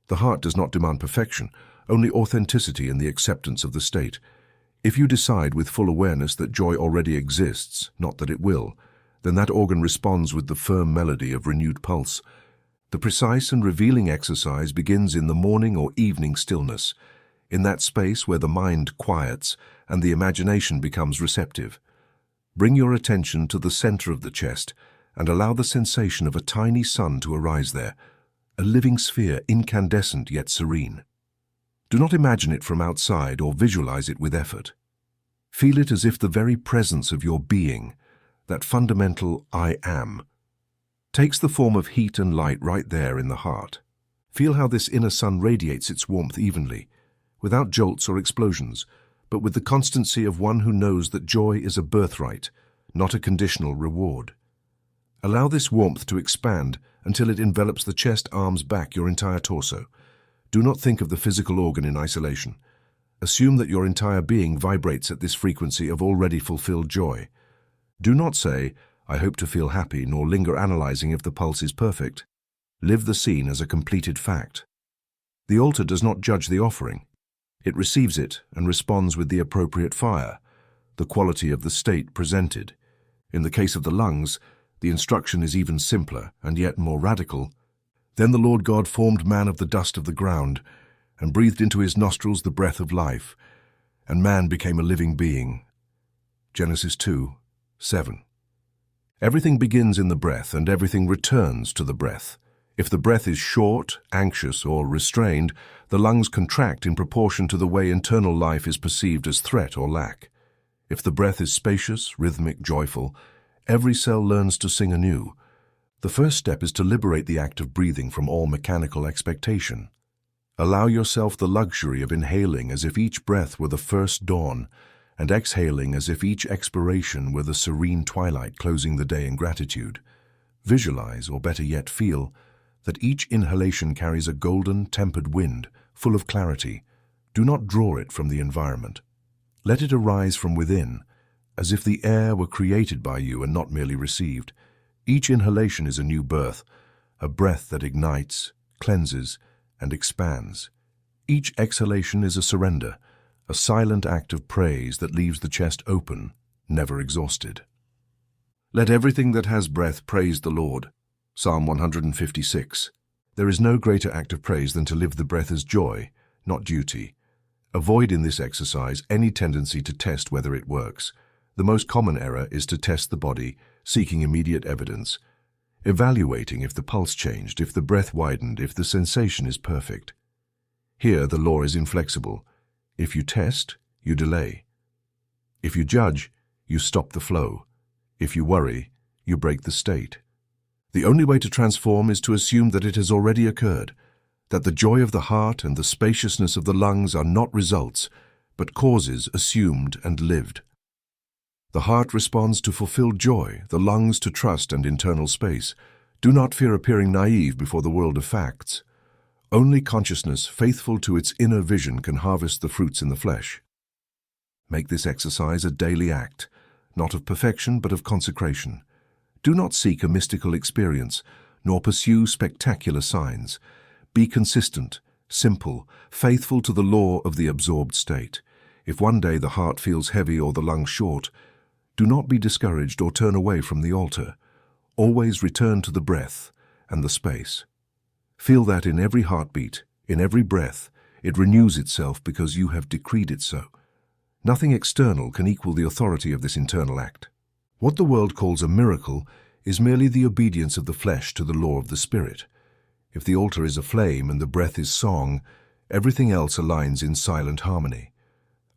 The heart does not demand perfection, only authenticity in the acceptance of the state. If you decide with full awareness that joy already exists, not that it will, then that organ responds with the firm melody of renewed pulse. The precise and revealing exercise begins in the morning or evening stillness, in that space where the mind quiets and the imagination becomes receptive. Bring your attention to the center of the chest and allow the sensation of a tiny sun to arise there, a living sphere, incandescent yet serene. Do not imagine it from outside or visualize it with effort. Feel it as if the very presence of your being, that fundamental I am, takes the form of heat and light right there in the heart. Feel how this inner sun radiates its warmth evenly, without jolts or explosions, but with the constancy of one who knows that joy is a birthright, not a conditional reward. Allow this warmth to expand until it envelops the chest, arms, back, your entire torso. Do not think of the physical organ in isolation. Assume that your entire being vibrates at this frequency of already fulfilled joy. Do not say, I hope to feel happy, nor linger analyzing if the pulse is perfect. Live the scene as a completed fact. The altar does not judge the offering. It receives it and responds with the appropriate fire, the quality of the state presented. In the case of the lungs, The instruction is even simpler and yet more radical. Then the Lord God formed man of the dust of the ground and breathed into his nostrils the breath of life, and man became a living being. Genesis 2:7. Everything begins in the breath, and everything returns to the breath. If the breath is short, anxious, or restrained, the lungs contract in proportion to the way internal life is perceived as threat or lack. If the breath is spacious, rhythmic, joyful, every cell learns to sing anew. The first step is to liberate the act of breathing from all mechanical expectation. Allow yourself the luxury of inhaling as if each breath were the first dawn, and exhaling as if each expiration were the serene twilight closing the day in gratitude. Visualize, or better yet feel, that each inhalation carries a golden, tempered wind, full of clarity. Do not draw it from the environment. Let it arise from within, as if the air were created by you and not merely received. Each inhalation is a new birth, a breath that ignites, cleanses, and expands. Each exhalation is a surrender, a silent act of praise that leaves the chest open, never exhausted. Let everything that has breath praise the Lord. Psalm 156. There is no greater act of praise than to live the breath as joy, not duty. Avoid in this exercise any tendency to test whether it works. The most common error is to test the body, seeking immediate evidence, evaluating if the pulse changed, if the breath widened, if the sensation is perfect. Here the law is inflexible. If you test, you delay. If you judge, you stop the flow. If you worry, you break the state. The only way to transform is to assume that it has already occurred, that the joy of the heart and the spaciousness of the lungs are not results, but causes assumed and lived. The heart responds to fulfilled joy, the lungs to trust and internal space. Do not fear appearing naive before the world of facts. Only consciousness, faithful to its inner vision, can harvest the fruits in the flesh. Make this exercise a daily act, not of perfection but of consecration. Do not seek a mystical experience, nor pursue spectacular signs. Be consistent, simple, faithful to the law of the absorbed state. If one day the heart feels heavy or the lungs short, do not be discouraged or turn away from the altar. Always return to the breath and the space. Feel that in every heartbeat, in every breath, it renews itself because you have decreed it so. Nothing external can equal the authority of this internal act. What the world calls a miracle is merely the obedience of the flesh to the law of the spirit. If the altar is a flame and the breath is song, everything else aligns in silent harmony.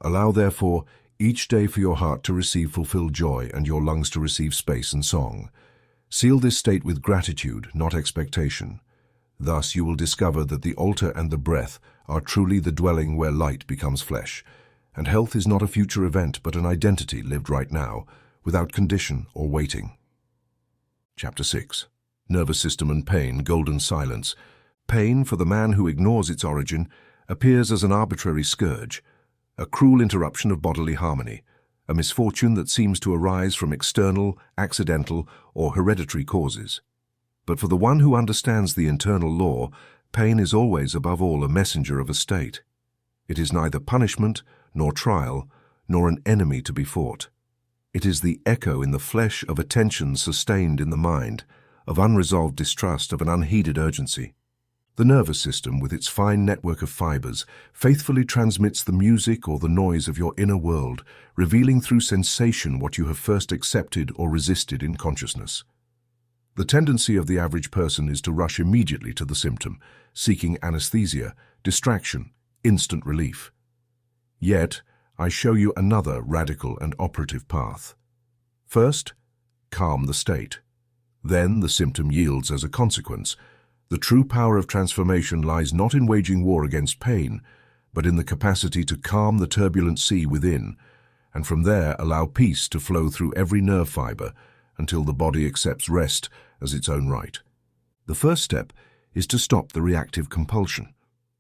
Allow, therefore, each day for your heart to receive fulfilled joy and your lungs to receive space and song. Seal this state with gratitude, not expectation. Thus you will discover that the altar and the breath are truly the dwelling where light becomes flesh, and health is not a future event but an identity lived right now, without condition or waiting. Chapter 6. Nervous system and pain, golden silence. Pain, for the man who ignores its origin, appears as an arbitrary scourge, a cruel interruption of bodily harmony, a misfortune that seems to arise from external, accidental, or hereditary causes. But for the one who understands the internal law, pain is always above all a messenger of a state. It is neither punishment, nor trial, nor an enemy to be fought. It is the echo in the flesh of a tension sustained in the mind, of unresolved distrust, of an unheeded urgency. The nervous system, with its fine network of fibers, faithfully transmits the music or the noise of your inner world, revealing through sensation what you have first accepted or resisted in consciousness. The tendency of the average person is to rush immediately to the symptom, seeking anesthesia, distraction, instant relief. Yet, I show you another radical and operative path. First, calm the state. Then the symptom yields as a consequence. The true power of transformation lies not in waging war against pain, but in the capacity to calm the turbulent sea within, and from there allow peace to flow through every nerve fiber until the body accepts rest as its own right. The first step is to stop the reactive compulsion.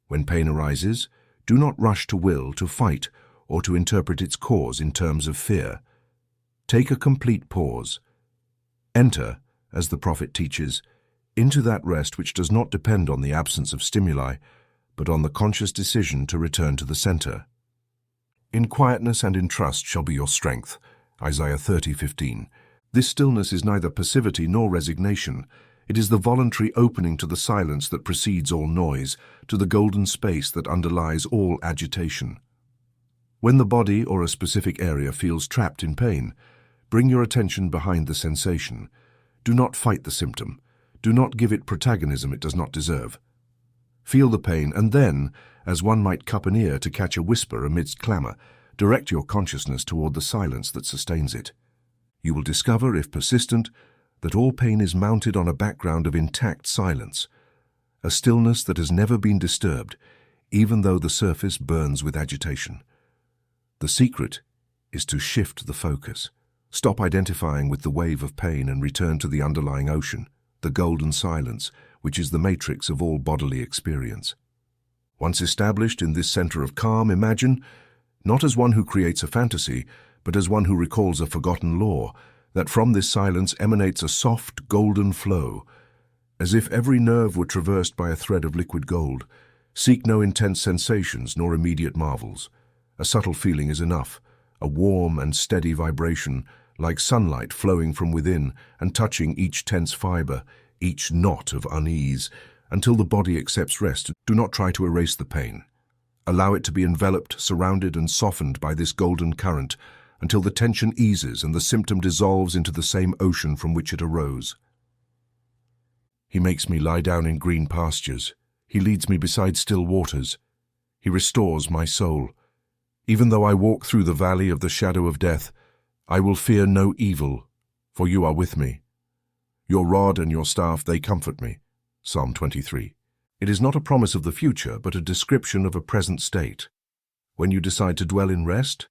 When pain arises, do not rush to will, to fight, or to interpret its cause in terms of fear. Take a complete pause. Enter, as the prophet teaches, into that rest which does not depend on the absence of stimuli, but on the conscious decision to return to the center. In quietness and in trust shall be your strength. Isaiah 30:15. This stillness is neither passivity nor resignation. It is the voluntary opening to the silence that precedes all noise, to the golden space that underlies all agitation. When the body or a specific area feels trapped in pain, bring your attention behind the sensation. Do not fight the symptom. Do not give it protagonism it does not deserve. Feel the pain and then, as one might cup an ear to catch a whisper amidst clamor, direct your consciousness toward the silence that sustains it. You will discover, if persistent, that all pain is mounted on a background of intact silence, a stillness that has never been disturbed, even though the surface burns with agitation. The secret is to shift the focus. Stop identifying with the wave of pain and return to the underlying ocean, the golden silence, which is the matrix of all bodily experience. Once established in this center of calm, imagine, not as one who creates a fantasy, but as one who recalls a forgotten law, that from this silence emanates a soft, golden flow, as if every nerve were traversed by a thread of liquid gold. Seek no intense sensations nor immediate marvels. A subtle feeling is enough, a warm and steady vibration, like sunlight flowing from within and touching each tense fiber, each knot of unease, until the body accepts rest. Do not try to erase the pain. Allow it to be enveloped, surrounded, and softened by this golden current, until the tension eases and the symptom dissolves into the same ocean from which it arose. He makes me lie down in green pastures. He leads me beside still waters. He restores my soul. Even though I walk through the valley of the shadow of death, I will fear no evil, for you are with me. Your rod and your staff, they comfort me. Psalm 23. It is not a promise of the future, but a description of a present state. When you decide to dwell in rest,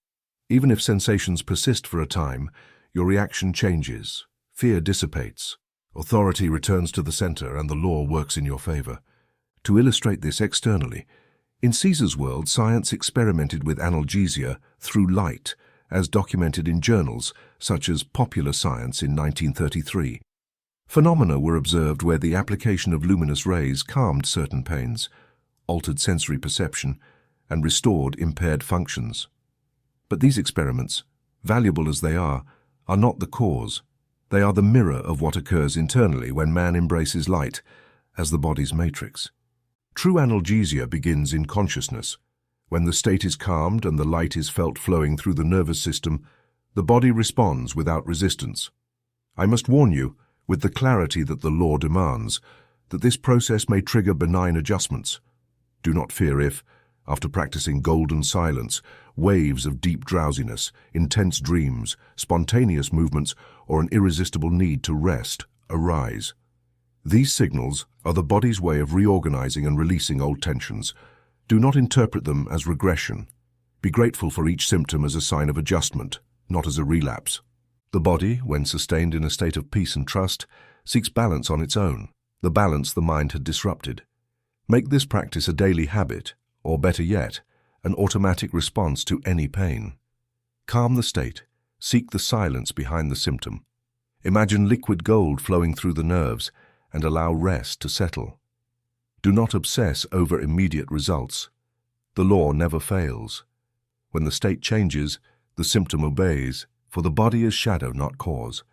even if sensations persist for a time, your reaction changes. Fear dissipates. Authority returns to the center, and the law works in your favor. To illustrate this externally, in Caesar's world, science experimented with analgesia through light, as documented in journals such as Popular Science in 1933. Phenomena were observed where the application of luminous rays calmed certain pains, altered sensory perception, and restored impaired functions. But these experiments, valuable as they are not the cause. They are the mirror of what occurs internally when man embraces light as the body's matrix. True analgesia begins in consciousness. When the state is calmed and the light is felt flowing through the nervous system, the body responds without resistance. I must warn you, with the clarity that the law demands, that this process may trigger benign adjustments. Do not fear if, after practicing golden silence, waves of deep drowsiness, intense dreams, spontaneous movements, or an irresistible need to rest arise. These signals are the body's way of reorganizing and releasing old tensions. Do not interpret them as regression. Be grateful for each symptom as a sign of adjustment, not as a relapse. The body, when sustained in a state of peace and trust, seeks balance on its own, the balance the mind had disrupted. Make this practice a daily habit, or better yet, an automatic response to any pain. Calm the state. Seek the silence behind the symptom. Imagine liquid gold flowing through the nerves and allow rest to settle. Do not obsess over immediate results. The law never fails. When the state changes, the symptom obeys, for the body is shadow, not cause.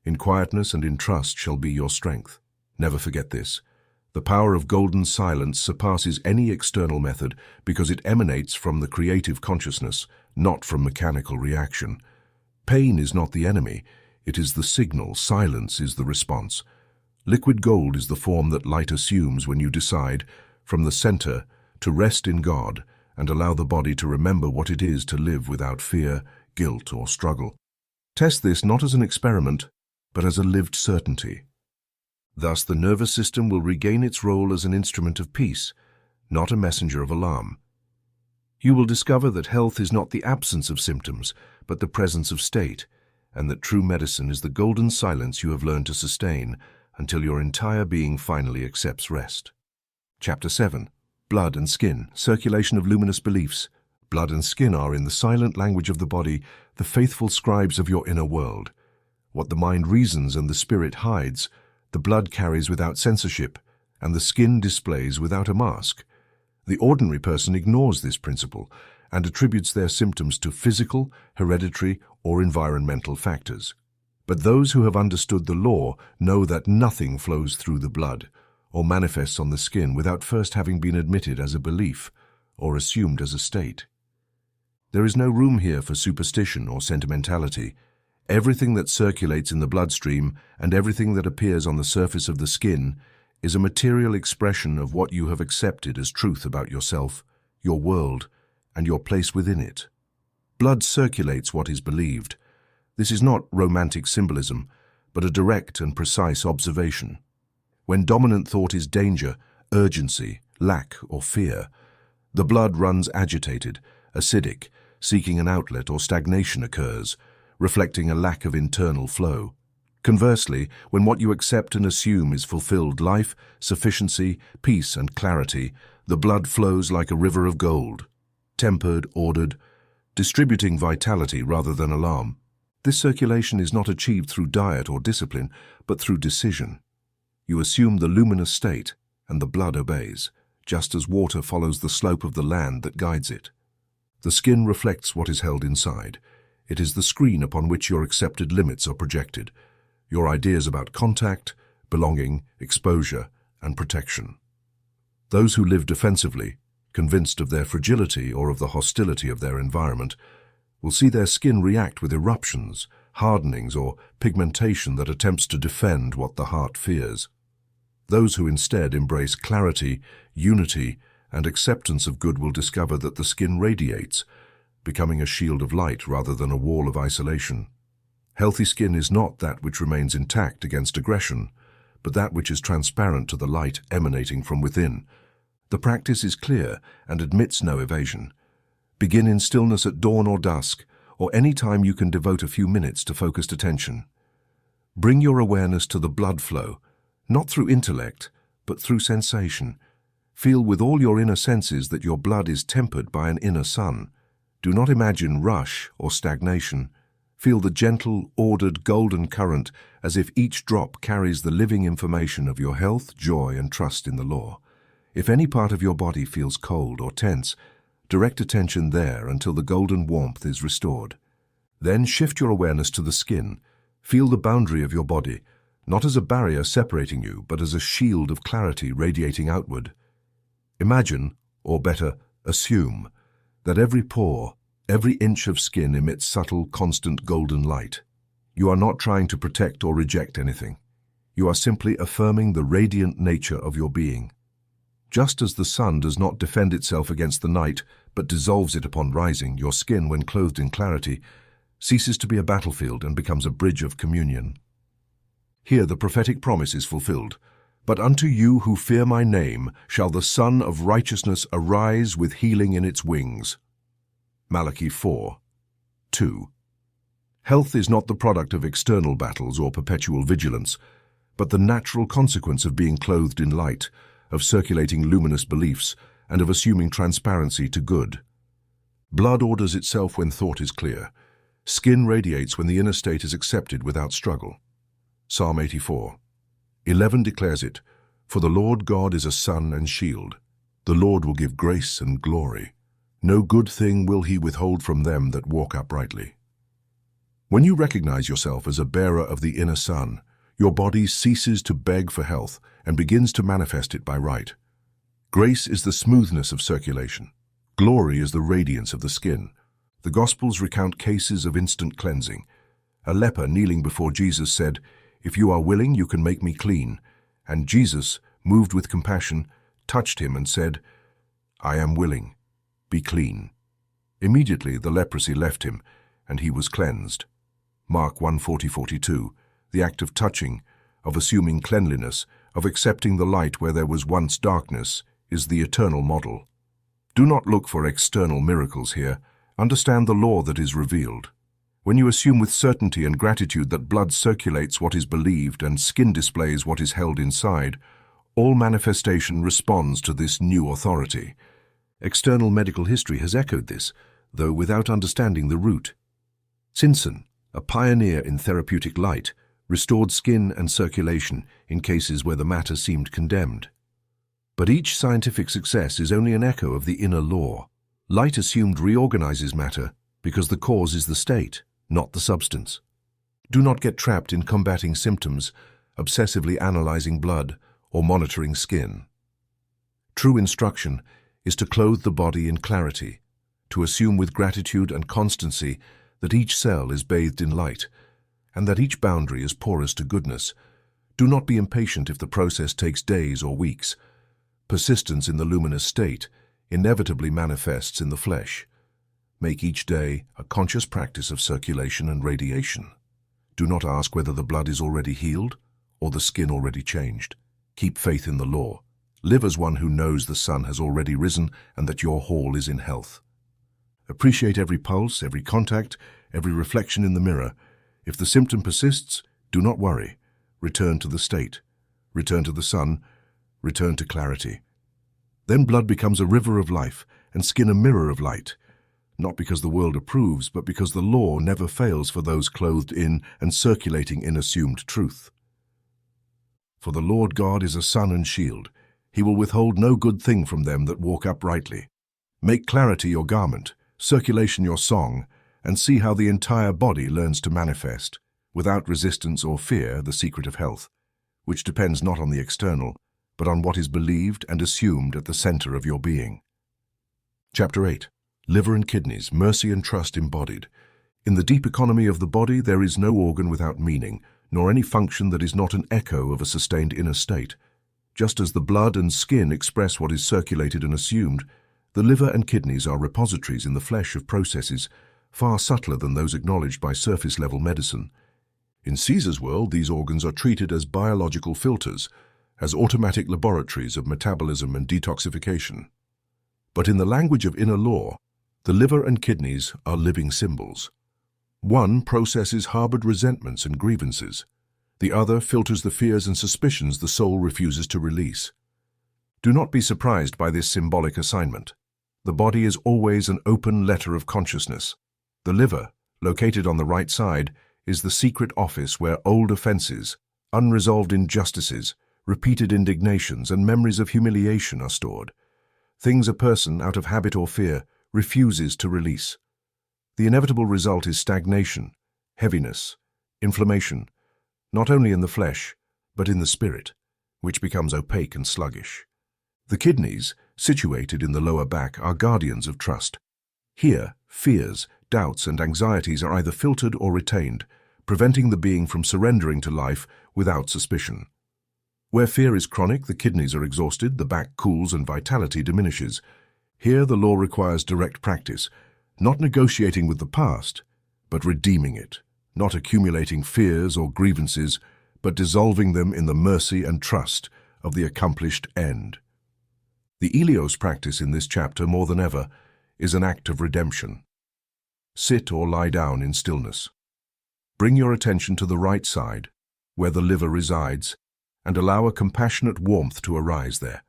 In quietness and in trust shall be your strength. Never forget this. The power of golden silence surpasses any external method because it emanates from the creative consciousness, not from mechanical reaction. Pain is not the enemy. It is the signal. Silence is the response. Liquid gold is the form that light assumes when you decide, from the center, to rest in God and allow the body to remember what it is to live without fear, guilt, or struggle. Test this not as an experiment, but as a lived certainty. Thus, the nervous system will regain its role as an instrument of peace, not a messenger of alarm. You will discover that health is not the absence of symptoms, but the presence of state, and that true medicine is the golden silence you have learned to sustain until your entire being finally accepts rest. Chapter 7. Blood and Skin, Circulation of Luminous Beliefs. Blood and skin are, in the silent language of the body, the faithful scribes of your inner world. What the mind reasons and the spirit hides, the blood carries without censorship, and the skin displays without a mask. The ordinary person ignores this principle and attributes their symptoms to physical, hereditary, or environmental factors. But those who have understood the law know that nothing flows through the blood or manifests on the skin without first having been admitted as a belief or assumed as a state. There is no room here for superstition or sentimentality. Everything that circulates in the bloodstream and everything that appears on the surface of the skin is a material expression of what you have accepted as truth about yourself, your world, and your place within it. Blood circulates what is believed. This is not romantic symbolism, but a direct and precise observation. When dominant thought is danger, urgency, lack, or fear, the blood runs agitated, acidic, seeking an outlet, or stagnation occurs, reflecting a lack of internal flow. Conversely, when what you accept and assume is fulfilled life, sufficiency, peace, and clarity, the blood flows like a river of gold, tempered, ordered, distributing vitality rather than alarm. This circulation is not achieved through diet or discipline, but through decision. You assume the luminous state, and the blood obeys, just as water follows the slope of the land that guides it. The skin reflects what is held inside. It is the screen upon which your accepted limits are projected, your ideas about contact, belonging, exposure, and protection. Those who live defensively, convinced of their fragility or of the hostility of their environment, will see their skin react with eruptions, hardenings, or pigmentation that attempts to defend what the heart fears. Those who instead embrace clarity, unity, and acceptance of good will discover that the skin radiates, becoming a shield of light rather than a wall of isolation. Healthy skin is not that which remains intact against aggression, but that which is transparent to the light emanating from within. The practice is clear and admits no evasion. Begin in stillness at dawn or dusk, or any time you can devote a few minutes to focused attention. Bring your awareness to the blood flow, not through intellect, but through sensation. Feel with all your inner senses that your blood is tempered by an inner sun. Do not imagine rush or stagnation. Feel the gentle, ordered, golden current as if each drop carries the living information of your health, joy, and trust in the law. If any part of your body feels cold or tense, direct attention there until the golden warmth is restored. Then shift your awareness to the skin. Feel the boundary of your body, not as a barrier separating you, but as a shield of clarity radiating outward. Imagine, or better, assume, that every pore, every inch of skin emits subtle, constant golden light. You are not trying to protect or reject anything. You are simply affirming the radiant nature of your being. Just as the sun does not defend itself against the night, but dissolves it upon rising, your skin, when clothed in clarity, ceases to be a battlefield and becomes a bridge of communion. Here the prophetic promise is fulfilled. But unto you who fear my name shall the Sun of Righteousness arise with healing in its wings. Malachi 4:2. Health is not the product of external battles or perpetual vigilance, but the natural consequence of being clothed in light, of circulating luminous beliefs, and of assuming transparency to good. Blood orders itself when thought is clear. Skin radiates when the inner state is accepted without struggle. Psalm 84:11 declares it, "For the Lord God is a sun and shield. The Lord will give grace and glory. No good thing will he withhold from them that walk uprightly." When you recognize yourself as a bearer of the inner sun, your body ceases to beg for health and begins to manifest it by right. Grace is the smoothness of circulation. Glory is the radiance of the skin. The Gospels recount cases of instant cleansing. A leper kneeling before Jesus said, "If you are willing, you can make me clean." And Jesus, moved with compassion, touched him and said, "I am willing. Be clean." Immediately the leprosy left him, and he was cleansed. Mark 1:40-42, the act of touching, of assuming cleanliness, of accepting the light where there was once darkness, is the eternal model. Do not look for external miracles here. Understand the law that is revealed. When you assume with certainty and gratitude that blood circulates what is believed and skin displays what is held inside, all manifestation responds to this new authority. External medical history has echoed this, though without understanding the root. Sinson, a pioneer in therapeutic light, restored skin and circulation in cases where the matter seemed condemned. But each scientific success is only an echo of the inner law. Light assumed reorganizes matter because the cause is the state, not the substance. Do not get trapped in combating symptoms, obsessively analyzing blood, or monitoring skin. True instruction is to clothe the body in clarity, to assume with gratitude and constancy that each cell is bathed in light, and that each boundary is porous to goodness. Do not be impatient if the process takes days or weeks. Persistence in the luminous state inevitably manifests in the flesh. Make each day a conscious practice of circulation and radiation. Do not ask whether the blood is already healed or the skin already changed. Keep faith in the law. Live as one who knows the sun has already risen and that your hall is in health. Appreciate every pulse, every contact, every reflection in the mirror. If the symptom persists, do not worry. Return to the state. Return to the sun. Return to clarity. Then blood becomes a river of life and skin a mirror of light. Not because the world approves, but because the law never fails for those clothed in and circulating in assumed truth. For the Lord God is a sun and shield. He will withhold no good thing from them that walk uprightly. Make clarity your garment, circulation your song, and see how the entire body learns to manifest, without resistance or fear, the secret of health, which depends not on the external, but on what is believed and assumed at the center of your being. Chapter 8. Liver and kidneys, mercy and trust embodied. In the deep economy of the body, there is no organ without meaning, nor any function that is not an echo of a sustained inner state. Just as the blood and skin express what is circulated and assumed, the liver and kidneys are repositories in the flesh of processes far subtler than those acknowledged by surface-level medicine. In Caesar's world, these organs are treated as biological filters, as automatic laboratories of metabolism and detoxification. But in the language of inner law, the liver and kidneys are living symbols. One processes harbored resentments and grievances. The other filters the fears and suspicions the soul refuses to release. Do not be surprised by this symbolic assignment. The body is always an open letter of consciousness. The liver, located on the right side, is the secret office where old offenses, unresolved injustices, repeated indignations, and memories of humiliation are stored. Things a person, out of habit or fear, refuses to release. The inevitable result is stagnation, heaviness, inflammation, not only in the flesh, but in the spirit, which becomes opaque and sluggish. The kidneys, situated in the lower back, are guardians of trust. Here, fears, doubts, and anxieties are either filtered or retained, preventing the being from surrendering to life without suspicion. Where fear is chronic, the kidneys are exhausted, the back cools, and vitality diminishes. Here, the law requires direct practice, not negotiating with the past, but redeeming it, not accumulating fears or grievances, but dissolving them in the mercy and trust of the accomplished end. The Elios practice in this chapter, more than ever, is an act of redemption. Sit or lie down in stillness. Bring your attention to the right side, where the liver resides, and allow a compassionate warmth to arise there.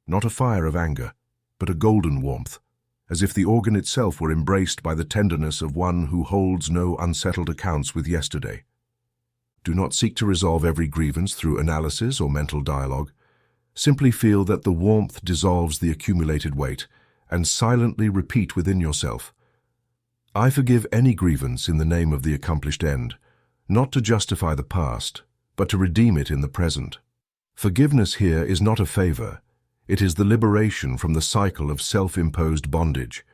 Not a fire of anger, but a golden warmth, as if the organ itself were embraced by the tenderness of one who holds no unsettled accounts with yesterday. Do not seek to resolve every grievance through analysis or mental dialogue. Simply feel that the warmth dissolves the accumulated weight, and silently repeat within yourself, I forgive any grievance in the name of the accomplished end, not to justify the past, but to redeem it in the present. Forgiveness here is not a favor. It is the liberation from the cycle of self-imposed bondage.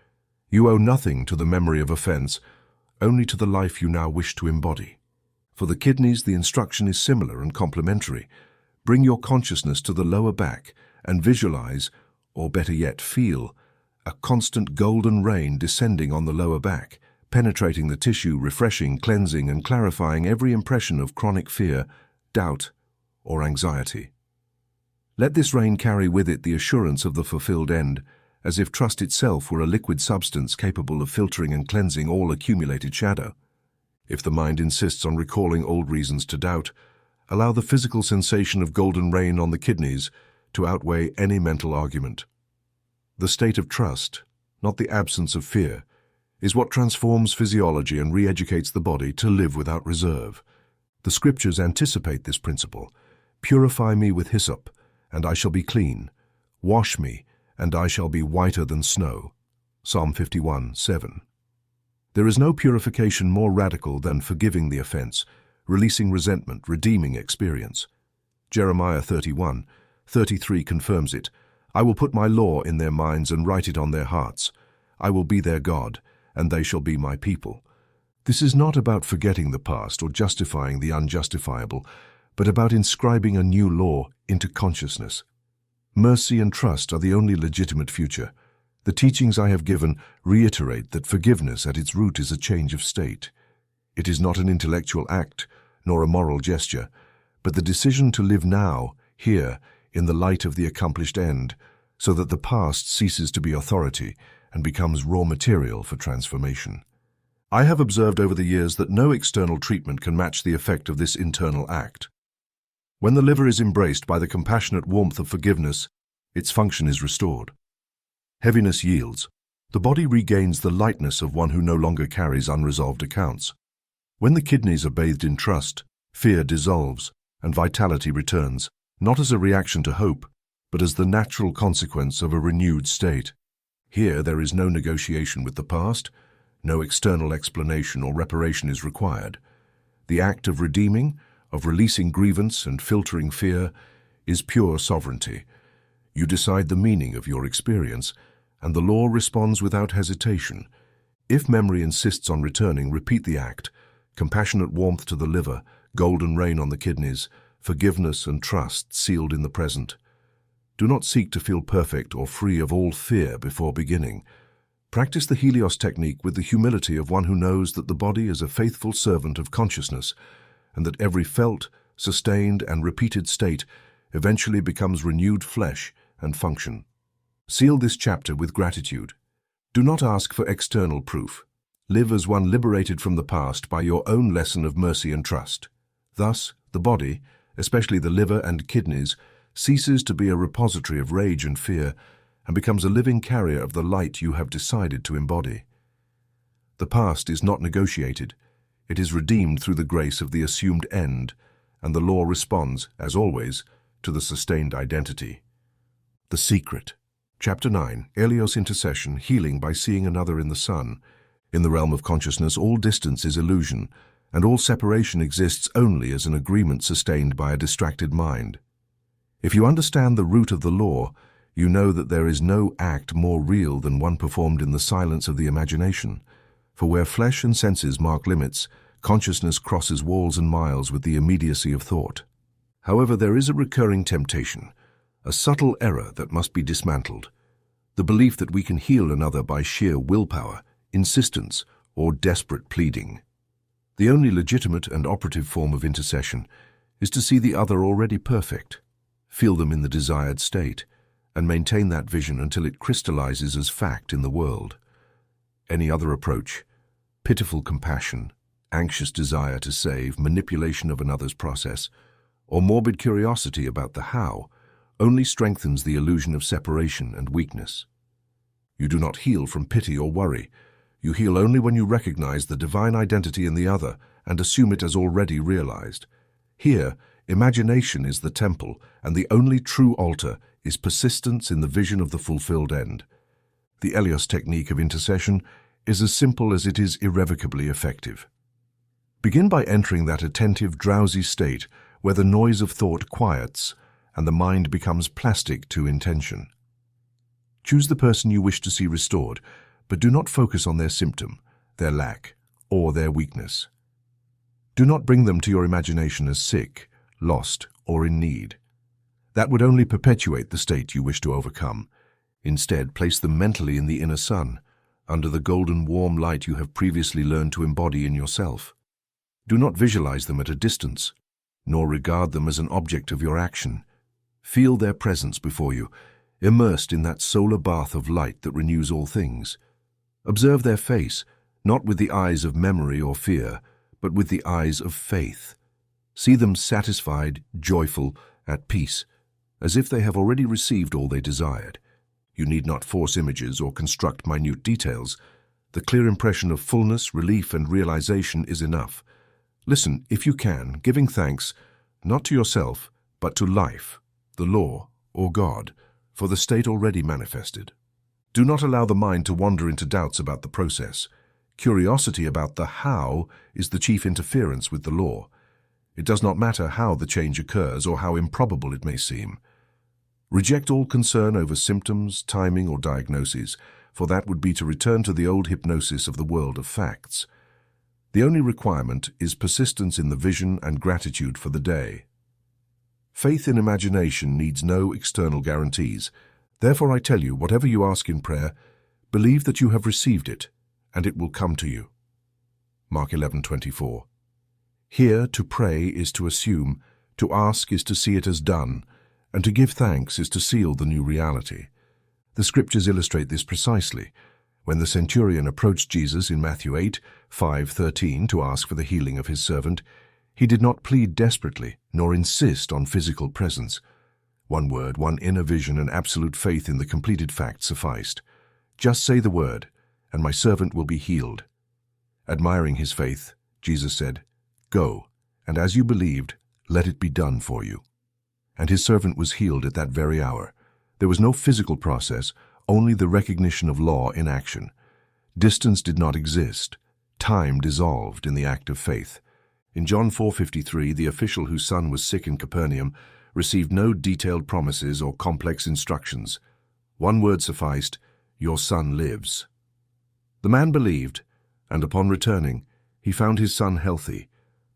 You owe nothing to the memory of offense, only to the life you now wish to embody. For the kidneys, the instruction is similar and complementary. Bring your consciousness to the lower back and visualize, or better yet, feel, a constant golden rain descending on the lower back, penetrating the tissue, refreshing, cleansing, and clarifying every impression of chronic fear, doubt, or anxiety. Let this rain carry with it the assurance of the fulfilled end, as if trust itself were a liquid substance capable of filtering and cleansing all accumulated shadow. If the mind insists on recalling old reasons to doubt, allow the physical sensation of golden rain on the kidneys to outweigh any mental argument. The state of trust, not the absence of fear, is what transforms physiology and re-educates the body to live without reserve. The scriptures anticipate this principle. Purify me with hyssop, and I shall be clean. Wash me, and I shall be whiter than snow. Psalm 51:7. There is no purification more radical than forgiving the offense, releasing resentment, redeeming experience. Jeremiah 31:33 confirms it. I will put my law in their minds and write it on their hearts. I will be their God, and they shall be my people. This is not about forgetting the past or justifying the unjustifiable, but about inscribing a new law into consciousness. Mercy and trust are the only legitimate future. The teachings I have given reiterate that forgiveness at its root is a change of state. It is not an intellectual act, nor a moral gesture, but the decision to live now, here, in the light of the accomplished end, so that the past ceases to be authority and becomes raw material for transformation. I have observed over the years that no external treatment can match the effect of this internal act. When the liver is embraced by the compassionate warmth of forgiveness, its function is restored. Heaviness yields. The body regains the lightness of one who no longer carries unresolved accounts. When the kidneys are bathed in trust, fear dissolves and vitality returns, not as a reaction to hope, but as the natural consequence of a renewed state. Here there is no negotiation with the past, no external explanation or reparation is required. The act of redeeming, of releasing grievance and filtering fear, is pure sovereignty. You decide the meaning of your experience, and the law responds without hesitation. If memory insists on returning, repeat the act. Compassionate warmth to the liver, golden rain on the kidneys, forgiveness and trust sealed in the present. Do not seek to feel perfect or free of all fear before beginning. Practice the Helios technique with the humility of one who knows that the body is a faithful servant of consciousness, and that every felt, sustained, and repeated state eventually becomes renewed flesh and function. Seal this chapter with gratitude. Do not ask for external proof. Live as one liberated from the past by your own lesson of mercy and trust. Thus, the body, especially the liver and kidneys, ceases to be a repository of rage and fear and becomes a living carrier of the light you have decided to embody. The past is not negotiated. It is redeemed through the grace of the assumed end, and the law responds, as always, to the sustained identity. The Secret. Chapter 9, Helios Intercession, Healing by Seeing Another in the Sun. In the realm of consciousness, all distance is illusion, and all separation exists only as an agreement sustained by a distracted mind. If you understand the root of the law, you know that there is no act more real than one performed in the silence of the imagination. For where flesh and senses mark limits, consciousness crosses walls and miles with the immediacy of thought. However, there is a recurring temptation, a subtle error that must be dismantled. The belief that we can heal another by sheer willpower, insistence, or desperate pleading. The only legitimate and operative form of intercession is to see the other already perfect, feel them in the desired state, and maintain that vision until it crystallizes as fact in the world. Any other approach, pitiful compassion, anxious desire to save, manipulation of another's process, or morbid curiosity about the how, only strengthens the illusion of separation and weakness. You do not heal from pity or worry. You heal only when you recognize the divine identity in the other and assume it as already realized. Here, imagination is the temple, and the only true altar is persistence in the vision of the fulfilled end. The Helios technique of intercession is as simple as it is irrevocably effective. Begin by entering that attentive, drowsy state where the noise of thought quiets and the mind becomes plastic to intention. Choose the person you wish to see restored, but do not focus on their symptom, their lack, or their weakness. Do not bring them to your imagination as sick, lost, or in need. That would only perpetuate the state you wish to overcome. Instead, place them mentally in the inner sun, under the golden warm light you have previously learned to embody in yourself. Do not visualize them at a distance, nor regard them as an object of your action. Feel their presence before you, immersed in that solar bath of light that renews all things. Observe their face, not with the eyes of memory or fear, but with the eyes of faith. See them satisfied, joyful, at peace, as if they have already received all they desired. You need not force images or construct minute details. The clear impression of fullness, relief, and realization is enough. Listen, if you can, giving thanks, not to yourself, but to life, the law, or God, for the state already manifested. Do not allow the mind to wander into doubts about the process. Curiosity about the how is the chief interference with the law. It does not matter how the change occurs or how improbable it may seem. Reject all concern over symptoms, timing, or diagnoses, for that would be to return to the old hypnosis of the world of facts. The only requirement is persistence in the vision and gratitude for the day. Faith in imagination needs no external guarantees. Therefore I tell you, whatever you ask in prayer, believe that you have received it, and it will come to you. Mark 11:24. Here, to pray is to assume, to ask is to see it as done, and to give thanks is to seal the new reality. The scriptures illustrate this precisely. When the centurion approached Jesus in Matthew 8:5-13 to ask for the healing of his servant, he did not plead desperately, nor insist on physical presence. One word, one inner vision, and absolute faith in the completed fact sufficed. Just say the word, and my servant will be healed. Admiring his faith, Jesus said, "Go, and as you believed, let it be done for you." And his servant was healed at that very hour. There was no physical process, only the recognition of law in action. Distance did not exist. Time dissolved in the act of faith. In John 4:53, the official whose son was sick in Capernaum received no detailed promises or complex instructions. One word sufficed, "Your son lives." The man believed, and upon returning, he found his son healthy.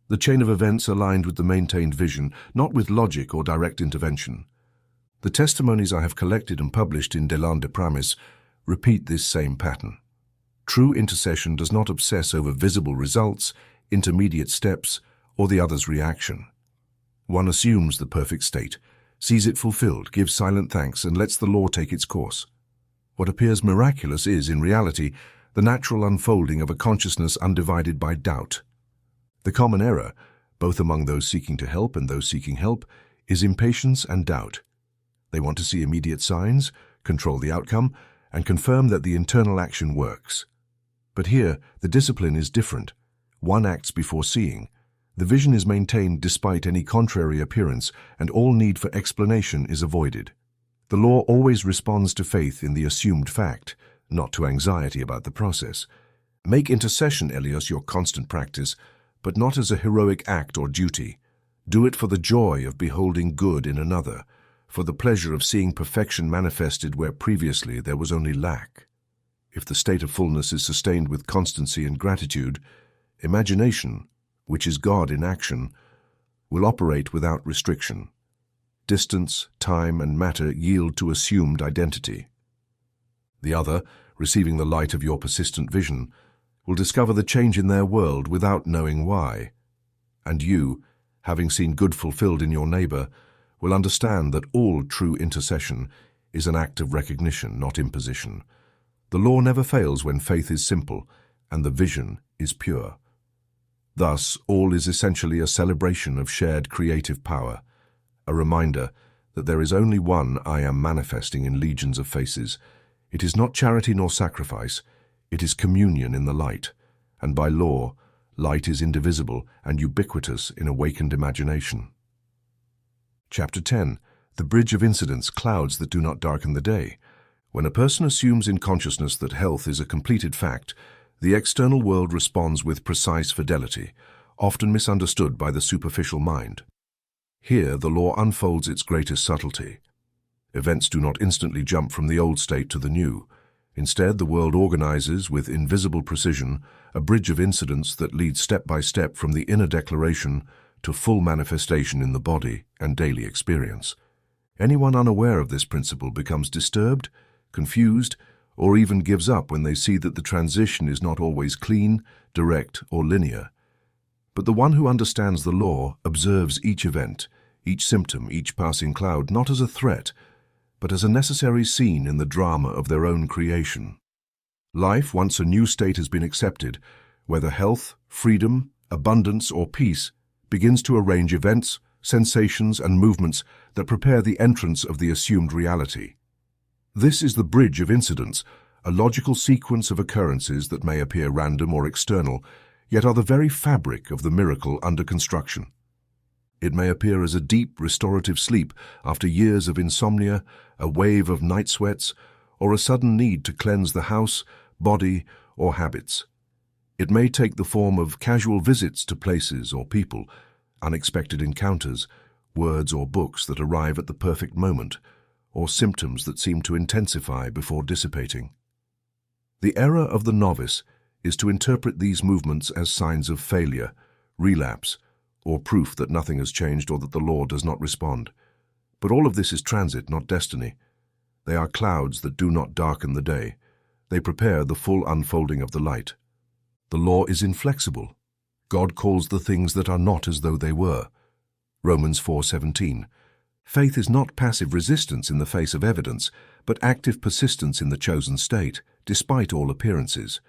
The chain of events aligned with the maintained vision, not with logic or direct intervention. The testimonies I have collected and published in Delan de Pramis repeat this same pattern. True intercession does not obsess over visible results, intermediate steps, or the other's reaction. One assumes the perfect state, sees it fulfilled, gives silent thanks, and lets the law take its course. What appears miraculous is, in reality, the natural unfolding of a consciousness undivided by doubt. The common error, both among those seeking to help and those seeking help, is impatience and doubt. They want to see immediate signs, control the outcome, and confirm that the internal action works. But here, the discipline is different. One acts before seeing. The vision is maintained despite any contrary appearance, and all need for explanation is avoided. The law always responds to faith in the assumed fact, not to anxiety about the process. Make intercession, Elios, your constant practice, but not as a heroic act or duty. Do it for the joy of beholding good in another, for the pleasure of seeing perfection manifested where previously there was only lack. If the state of fullness is sustained with constancy and gratitude, imagination, which is God in action, will operate without restriction. Distance, time, and matter yield to assumed identity. The other, receiving the light of your persistent vision, will discover the change in their world without knowing why. And you, having seen good fulfilled in your neighbor, will understand that all true intercession is an act of recognition, not imposition. The law never fails when faith is simple and the vision is pure. Thus, all is essentially a celebration of shared creative power, a reminder that there is only one I am manifesting in legions of faces. It is not charity nor sacrifice, it is communion in the light, and by law, light is indivisible and ubiquitous in awakened imagination. Chapter 10. The Bridge of Incidents, Clouds that do not darken the day. When a person assumes in consciousness that health is a completed fact, the external world responds with precise fidelity, often misunderstood by the superficial mind. Here, the law unfolds its greatest subtlety. Events do not instantly jump from the old state to the new. Instead, the world organizes, with invisible precision, a bridge of incidents that leads step by step from the inner declaration to full manifestation in the body and daily experience. Anyone unaware of this principle becomes disturbed, confused, or even gives up when they see that the transition is not always clean, direct, or linear. But the one who understands the law observes each event, each symptom, each passing cloud, not as a threat, but as a necessary scene in the drama of their own creation. Life, once a new state has been accepted, whether health, freedom, abundance, or peace, begins to arrange events, sensations, and movements that prepare the entrance of the assumed reality. This is the bridge of incidents, a logical sequence of occurrences that may appear random or external, yet are the very fabric of the miracle under construction. It may appear as a deep, restorative sleep after years of insomnia, a wave of night sweats, or a sudden need to cleanse the house, body, or habits. It may take the form of casual visits to places or people, unexpected encounters, words or books that arrive at the perfect moment, or symptoms that seem to intensify before dissipating. The error of the novice is to interpret these movements as signs of failure, relapse, or proof that nothing has changed or that the law does not respond. But all of this is transit, not destiny. They are clouds that do not darken the day. They prepare the full unfolding of the light. The law is inflexible. God calls the things that are not as though they were. Romans 4:17. Faith is not passive resistance in the face of evidence, but active persistence in the chosen state, despite all appearances.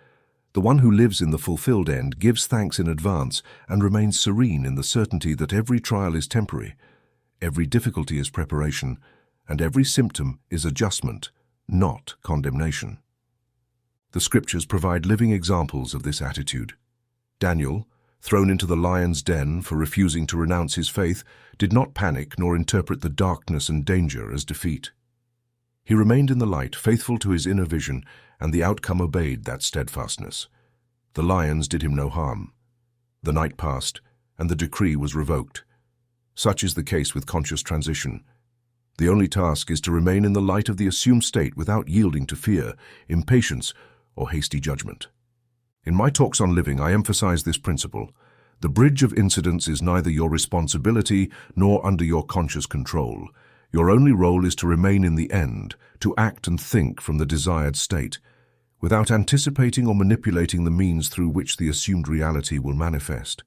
The one who lives in the fulfilled end gives thanks in advance and remains serene in the certainty that every trial is temporary, every difficulty is preparation, and every symptom is adjustment, not condemnation. The scriptures provide living examples of this attitude. Daniel, thrown into the lion's den for refusing to renounce his faith, did not panic nor interpret the darkness and danger as defeat. He remained in the light, faithful to his inner vision, and the outcome obeyed that steadfastness. The lions did him no harm. The night passed, and the decree was revoked. Such is the case with conscious transition. The only task is to remain in the light of the assumed state without yielding to fear, impatience, or hasty judgment. In my talks on living, I emphasize this principle. The bridge of incidents is neither your responsibility nor under your conscious control. Your only role is to remain in the end, to act and think from the desired state, without anticipating or manipulating the means through which the assumed reality will manifest.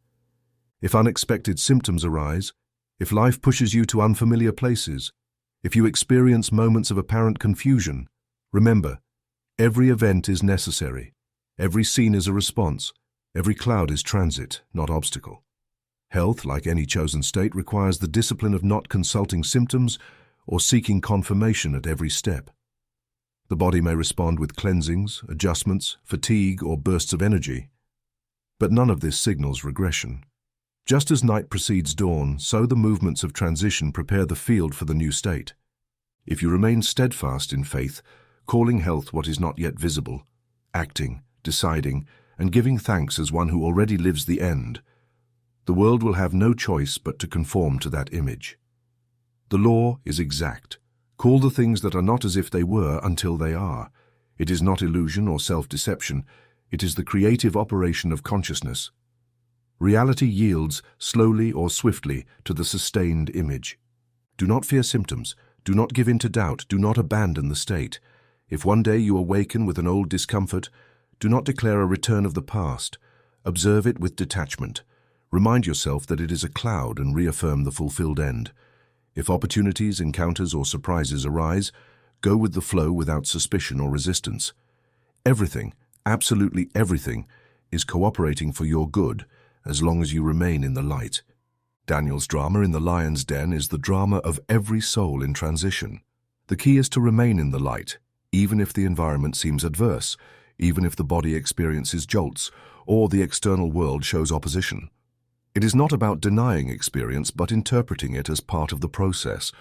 If unexpected symptoms arise, if life pushes you to unfamiliar places, if you experience moments of apparent confusion, remember, every event is necessary. Every scene is a response. Every cloud is transit, not obstacle. Health, like any chosen state, requires the discipline of not consulting symptoms or seeking confirmation at every step. The body may respond with cleansings, adjustments, fatigue, or bursts of energy. But none of this signals regression. Just as night precedes dawn, so the movements of transition prepare the field for the new state. If you remain steadfast in faith, calling health what is not yet visible, acting, deciding, and giving thanks as one who already lives the end, the world will have no choice but to conform to that image. The law is exact. Call the things that are not as if they were until they are. It is not illusion or self-deception. It is the creative operation of consciousness. Reality yields, slowly or swiftly, to the sustained image. Do not fear symptoms. Do not give in to doubt. Do not abandon the state. If one day you awaken with an old discomfort, do not declare a return of the past. Observe it with detachment. Remind yourself that it is a cloud and reaffirm the fulfilled end. If opportunities, encounters, or surprises arise, go with the flow without suspicion or resistance. Everything, absolutely everything, is cooperating for your good as long as you remain in the light. Daniel's drama in the lion's den is the drama of every soul in transition. The key is to remain in the light, even if the environment seems adverse, even if the body experiences jolts, or the external world shows opposition. It is not about denying experience, but interpreting it as part of the process,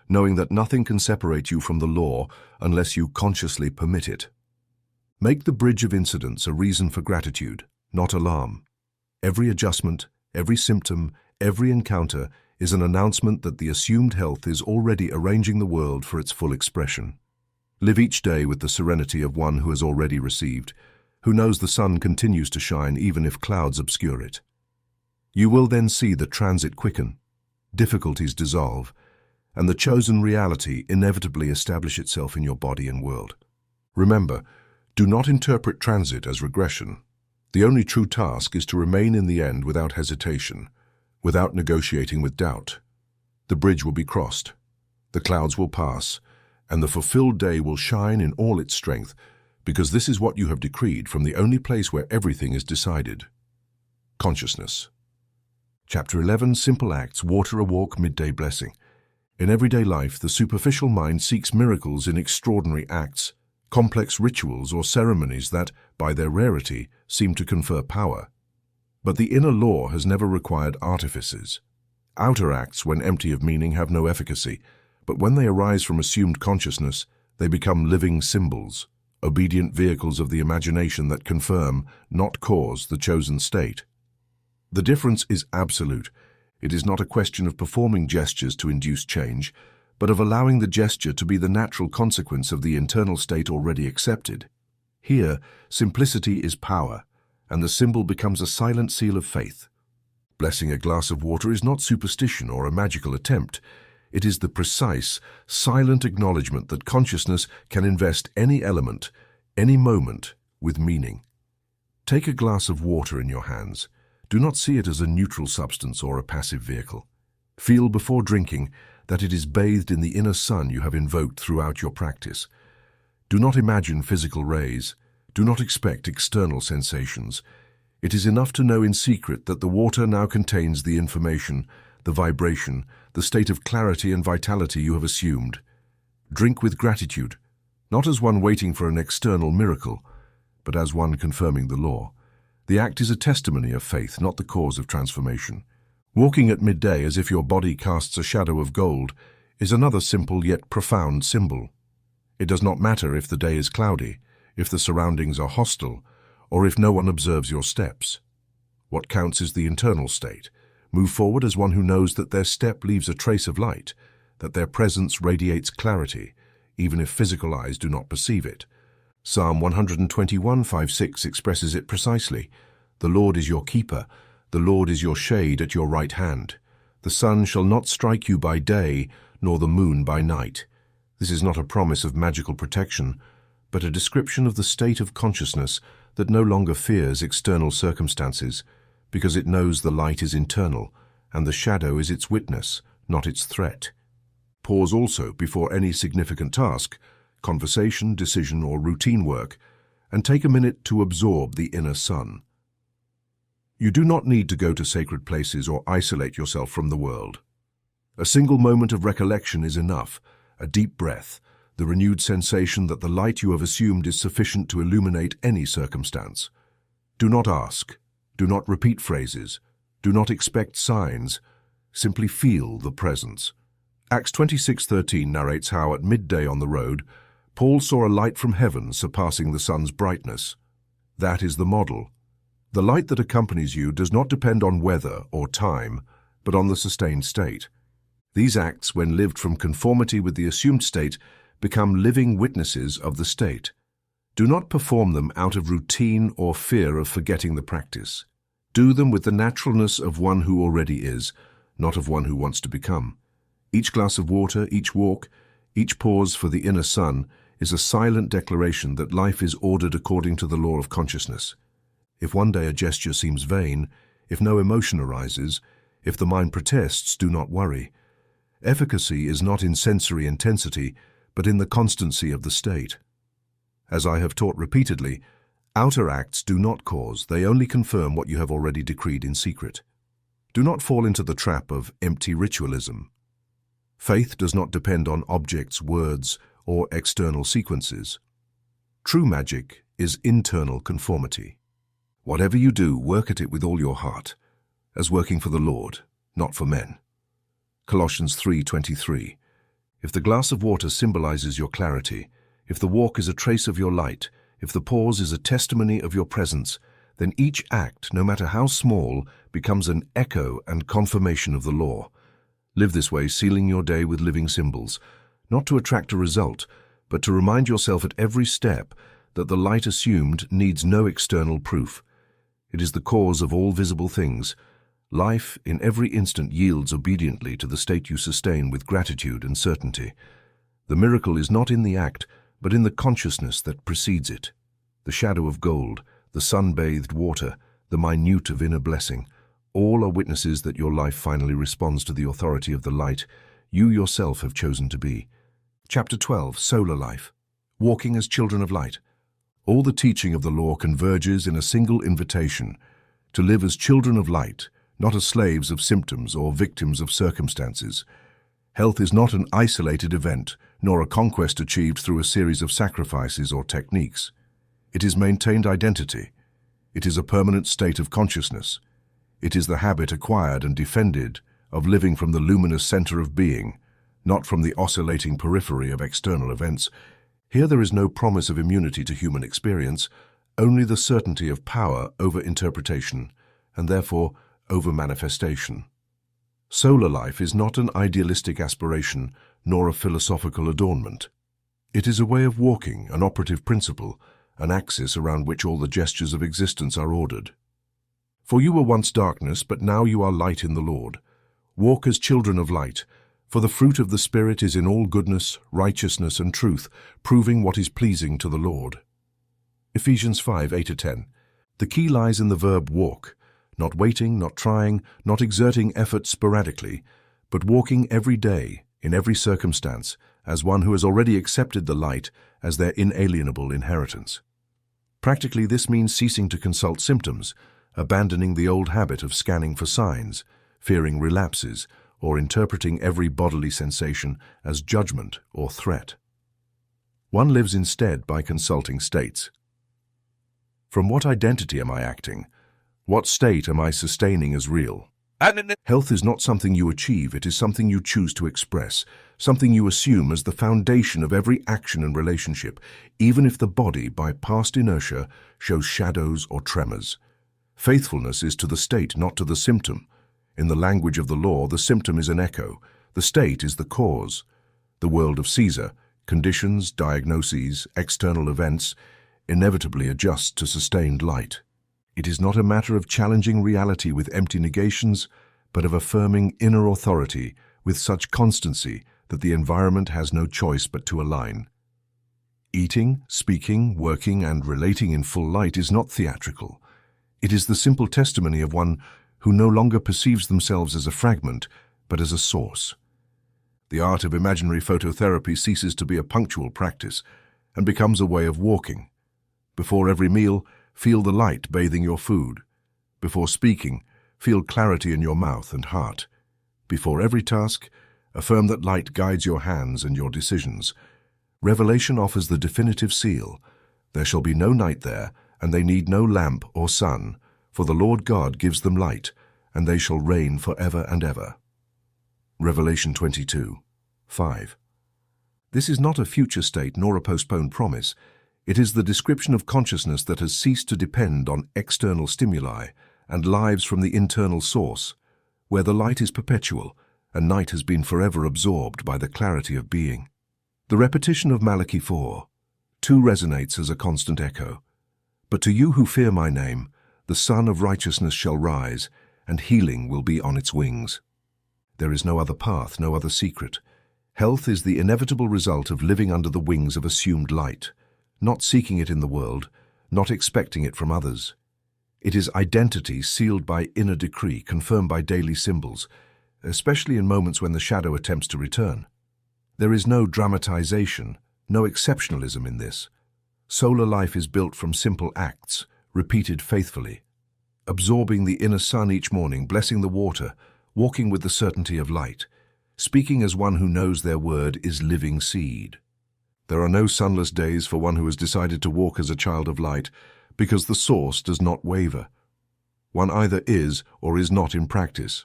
knowing that nothing can separate you from the law unless you consciously permit it. Make the bridge of incidents a reason for gratitude, not alarm. Every adjustment, every symptom, every encounter is an announcement that the assumed health is already arranging the world for its full expression. Live each day with the serenity of one who has already received, who knows the sun continues to shine even if clouds obscure it. You will then see the transit quicken, difficulties dissolve, and the chosen reality inevitably establish itself in your body and world. Remember, do not interpret transit as regression. The only true task is to remain in the end without hesitation, without negotiating with doubt. The bridge will be crossed, the clouds will pass, and the fulfilled day will shine in all its strength, because this is what you have decreed from the only place where everything is decided. Consciousness. Chapter 11, Simple Acts, Water a Walk, Midday Blessing. In everyday life, the superficial mind seeks miracles in extraordinary acts, complex rituals or ceremonies that, by their rarity, seem to confer power. But the inner law has never required artifices. Outer acts, when empty of meaning, have no efficacy, but when they arise from assumed consciousness, they become living symbols, obedient vehicles of the imagination that confirm, not cause, the chosen state. The difference is absolute. It is not a question of performing gestures to induce change, but of allowing the gesture to be the natural consequence of the internal state already accepted. Here, simplicity is power, and the symbol becomes a silent seal of faith. Blessing a glass of water is not superstition or a magical attempt. It is the precise, silent acknowledgement that consciousness can invest any element, any moment, with meaning. Take a glass of water in your hands. Do not see it as a neutral substance or a passive vehicle. Feel before drinking that it is bathed in the inner sun you have invoked throughout your practice. Do not imagine physical rays. Do not expect external sensations. It is enough to know in secret that the water now contains the information, the vibration, the state of clarity and vitality you have assumed. Drink with gratitude, not as one waiting for an external miracle, but as one confirming the law. The act is a testimony of faith, not the cause of transformation. Walking at midday as if your body casts a shadow of gold is another simple yet profound symbol. It does not matter if the day is cloudy, if the surroundings are hostile, or if no one observes your steps. What counts is the internal state. Move forward as one who knows that their step leaves a trace of light, that their presence radiates clarity, even if physical eyes do not perceive it. Psalm 121:5-6 expresses it precisely. The Lord is your keeper. The Lord is your shade at your right hand. The sun shall not strike you by day, nor the moon by night. This is not a promise of magical protection, but a description of the state of consciousness that no longer fears external circumstances, because it knows the light is internal, and the shadow is its witness, not its threat. Pause also before any significant task, conversation, decision, or routine work, and take a minute to absorb the inner sun. You do not need to go to sacred places or isolate yourself from the world. A single moment of recollection is enough, a deep breath, the renewed sensation that the light you have assumed is sufficient to illuminate any circumstance. Do not ask, do not repeat phrases, do not expect signs, simply feel the presence. Acts 26:13 narrates how at midday on the road, Paul saw a light from heaven surpassing the sun's brightness. That is the model. The light that accompanies you does not depend on weather or time, but on the sustained state. These acts, when lived from conformity with the assumed state, become living witnesses of the state. Do not perform them out of routine or fear of forgetting the practice. Do them with the naturalness of one who already is, not of one who wants to become. Each glass of water, each walk, each pause for the inner sun is a silent declaration that life is ordered according to the law of consciousness. If one day a gesture seems vain, if no emotion arises, if the mind protests, do not worry. Efficacy is not in sensory intensity, but in the constancy of the state. As I have taught repeatedly, outer acts do not cause, they only confirm what you have already decreed in secret. Do not fall into the trap of empty ritualism. Faith does not depend on objects, words, or external sequences. True magic is internal conformity. Whatever you do, work at it with all your heart, as working for the Lord, not for men. Colossians 3:23. If the glass of water symbolizes your clarity, if the walk is a trace of your light, if the pause is a testimony of your presence, then each act, no matter how small, becomes an echo and confirmation of the law. Live this way, sealing your day with living symbols, not to attract a result, but to remind yourself at every step that the light assumed needs no external proof. It is the cause of all visible things. Life in every instant yields obediently to the state you sustain with gratitude and certainty. The miracle is not in the act, but in the consciousness that precedes it. The shadow of gold, the sun-bathed water, the minute of inner blessing, all are witnesses that your life finally responds to the authority of the light you yourself have chosen to be. Chapter 12, Solar Life. Walking as Children of Light. All the teaching of the law converges in a single invitation, to live as children of light, not as slaves of symptoms or victims of circumstances. Health is not an isolated event, nor a conquest achieved through a series of sacrifices or techniques. It is maintained identity. It is a permanent state of consciousness. It is the habit acquired and defended of living from the luminous center of being, not from the oscillating periphery of external events. Here there is no promise of immunity to human experience, only the certainty of power over interpretation, and therefore over manifestation. Solar life is not an idealistic aspiration nor a philosophical adornment. It is a way of walking, an operative principle, an axis around which all the gestures of existence are ordered. For you were once darkness, but now you are light in the Lord. Walk as children of light, for the fruit of the Spirit is in all goodness, righteousness, and truth, proving what is pleasing to the Lord. Ephesians 5:8-10. The key lies in the verb walk, not waiting, not trying, not exerting effort sporadically, but walking every day, in every circumstance, as one who has already accepted the light as their inalienable inheritance. Practically, this means ceasing to consult symptoms, abandoning the old habit of scanning for signs, fearing relapses, or interpreting every bodily sensation as judgment or threat. One lives instead by consulting states. From what identity am I acting? What state am I sustaining as real? Health is not something you achieve, it is something you choose to express, something you assume as the foundation of every action and relationship, even if the body, by past inertia, shows shadows or tremors. Faithfulness is to the state, not to the symptom. In the language of the law, the symptom is an echo, the state is the cause. The world of Caesar, conditions, diagnoses, external events, inevitably adjust to sustained light. It is not a matter of challenging reality with empty negations, but of affirming inner authority with such constancy that the environment has no choice but to align. Eating, speaking, working, and relating in full light is not theatrical. It is the simple testimony of one who no longer perceives themselves as a fragment, but as a source. The art of imaginary phototherapy ceases to be a punctual practice and becomes a way of walking. Before every meal, feel the light bathing your food. Before speaking, feel clarity in your mouth and heart. Before every task, affirm that light guides your hands and your decisions. Revelation offers the definitive seal. There shall be no night there, and they need no lamp or sun, for the Lord God gives them light, and they shall reign forever and ever. Revelation 22:5. This is not a future state nor a postponed promise. It is the description of consciousness that has ceased to depend on external stimuli and lives from the internal source, where the light is perpetual and night has been forever absorbed by the clarity of being. The repetition of Malachi 4:2 resonates as a constant echo. But to you who fear my name, the Sun of Righteousness shall rise, and healing will be on its wings. There is no other path, no other secret. Health is the inevitable result of living under the wings of assumed light, not seeking it in the world, not expecting it from others. It is identity sealed by inner decree, confirmed by daily symbols, especially in moments when the shadow attempts to return. There is no dramatization, no exceptionalism in this. Solar life is built from simple acts, repeated faithfully. Absorbing the inner sun each morning, blessing the water, walking with the certainty of light, speaking as one who knows their word is living seed. There are no sunless days for one who has decided to walk as a child of light, because the source does not waver. One either is or is not in practice.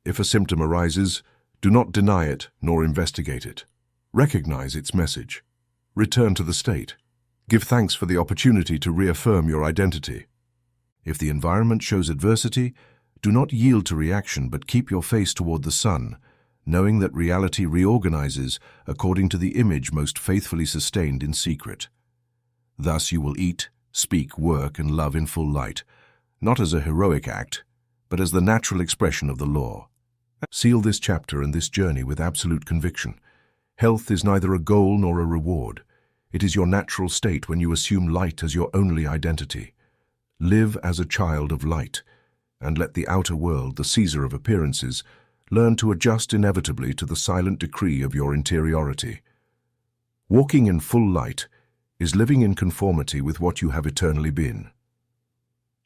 If a symptom arises, do not deny it nor investigate it. Recognize its message. Return to the state. Give thanks for the opportunity to reaffirm your identity. If the environment shows adversity, do not yield to reaction, but keep your face toward the sun, knowing that reality reorganizes according to the image most faithfully sustained in secret. Thus you will eat, speak, work, and love in full light, not as a heroic act, but as the natural expression of the law. Seal this chapter and this journey with absolute conviction. Health is neither a goal nor a reward. It is your natural state when you assume light as your only identity. Live as a child of light, and let the outer world, the Caesar of appearances, learn to adjust inevitably to the silent decree of your interiority. Walking in full light is living in conformity with what you have eternally been.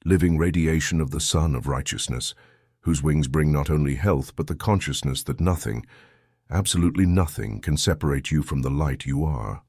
Living radiation of the Sun of Righteousness, whose wings bring not only health but the consciousness that nothing, absolutely nothing, can separate you from the light you are.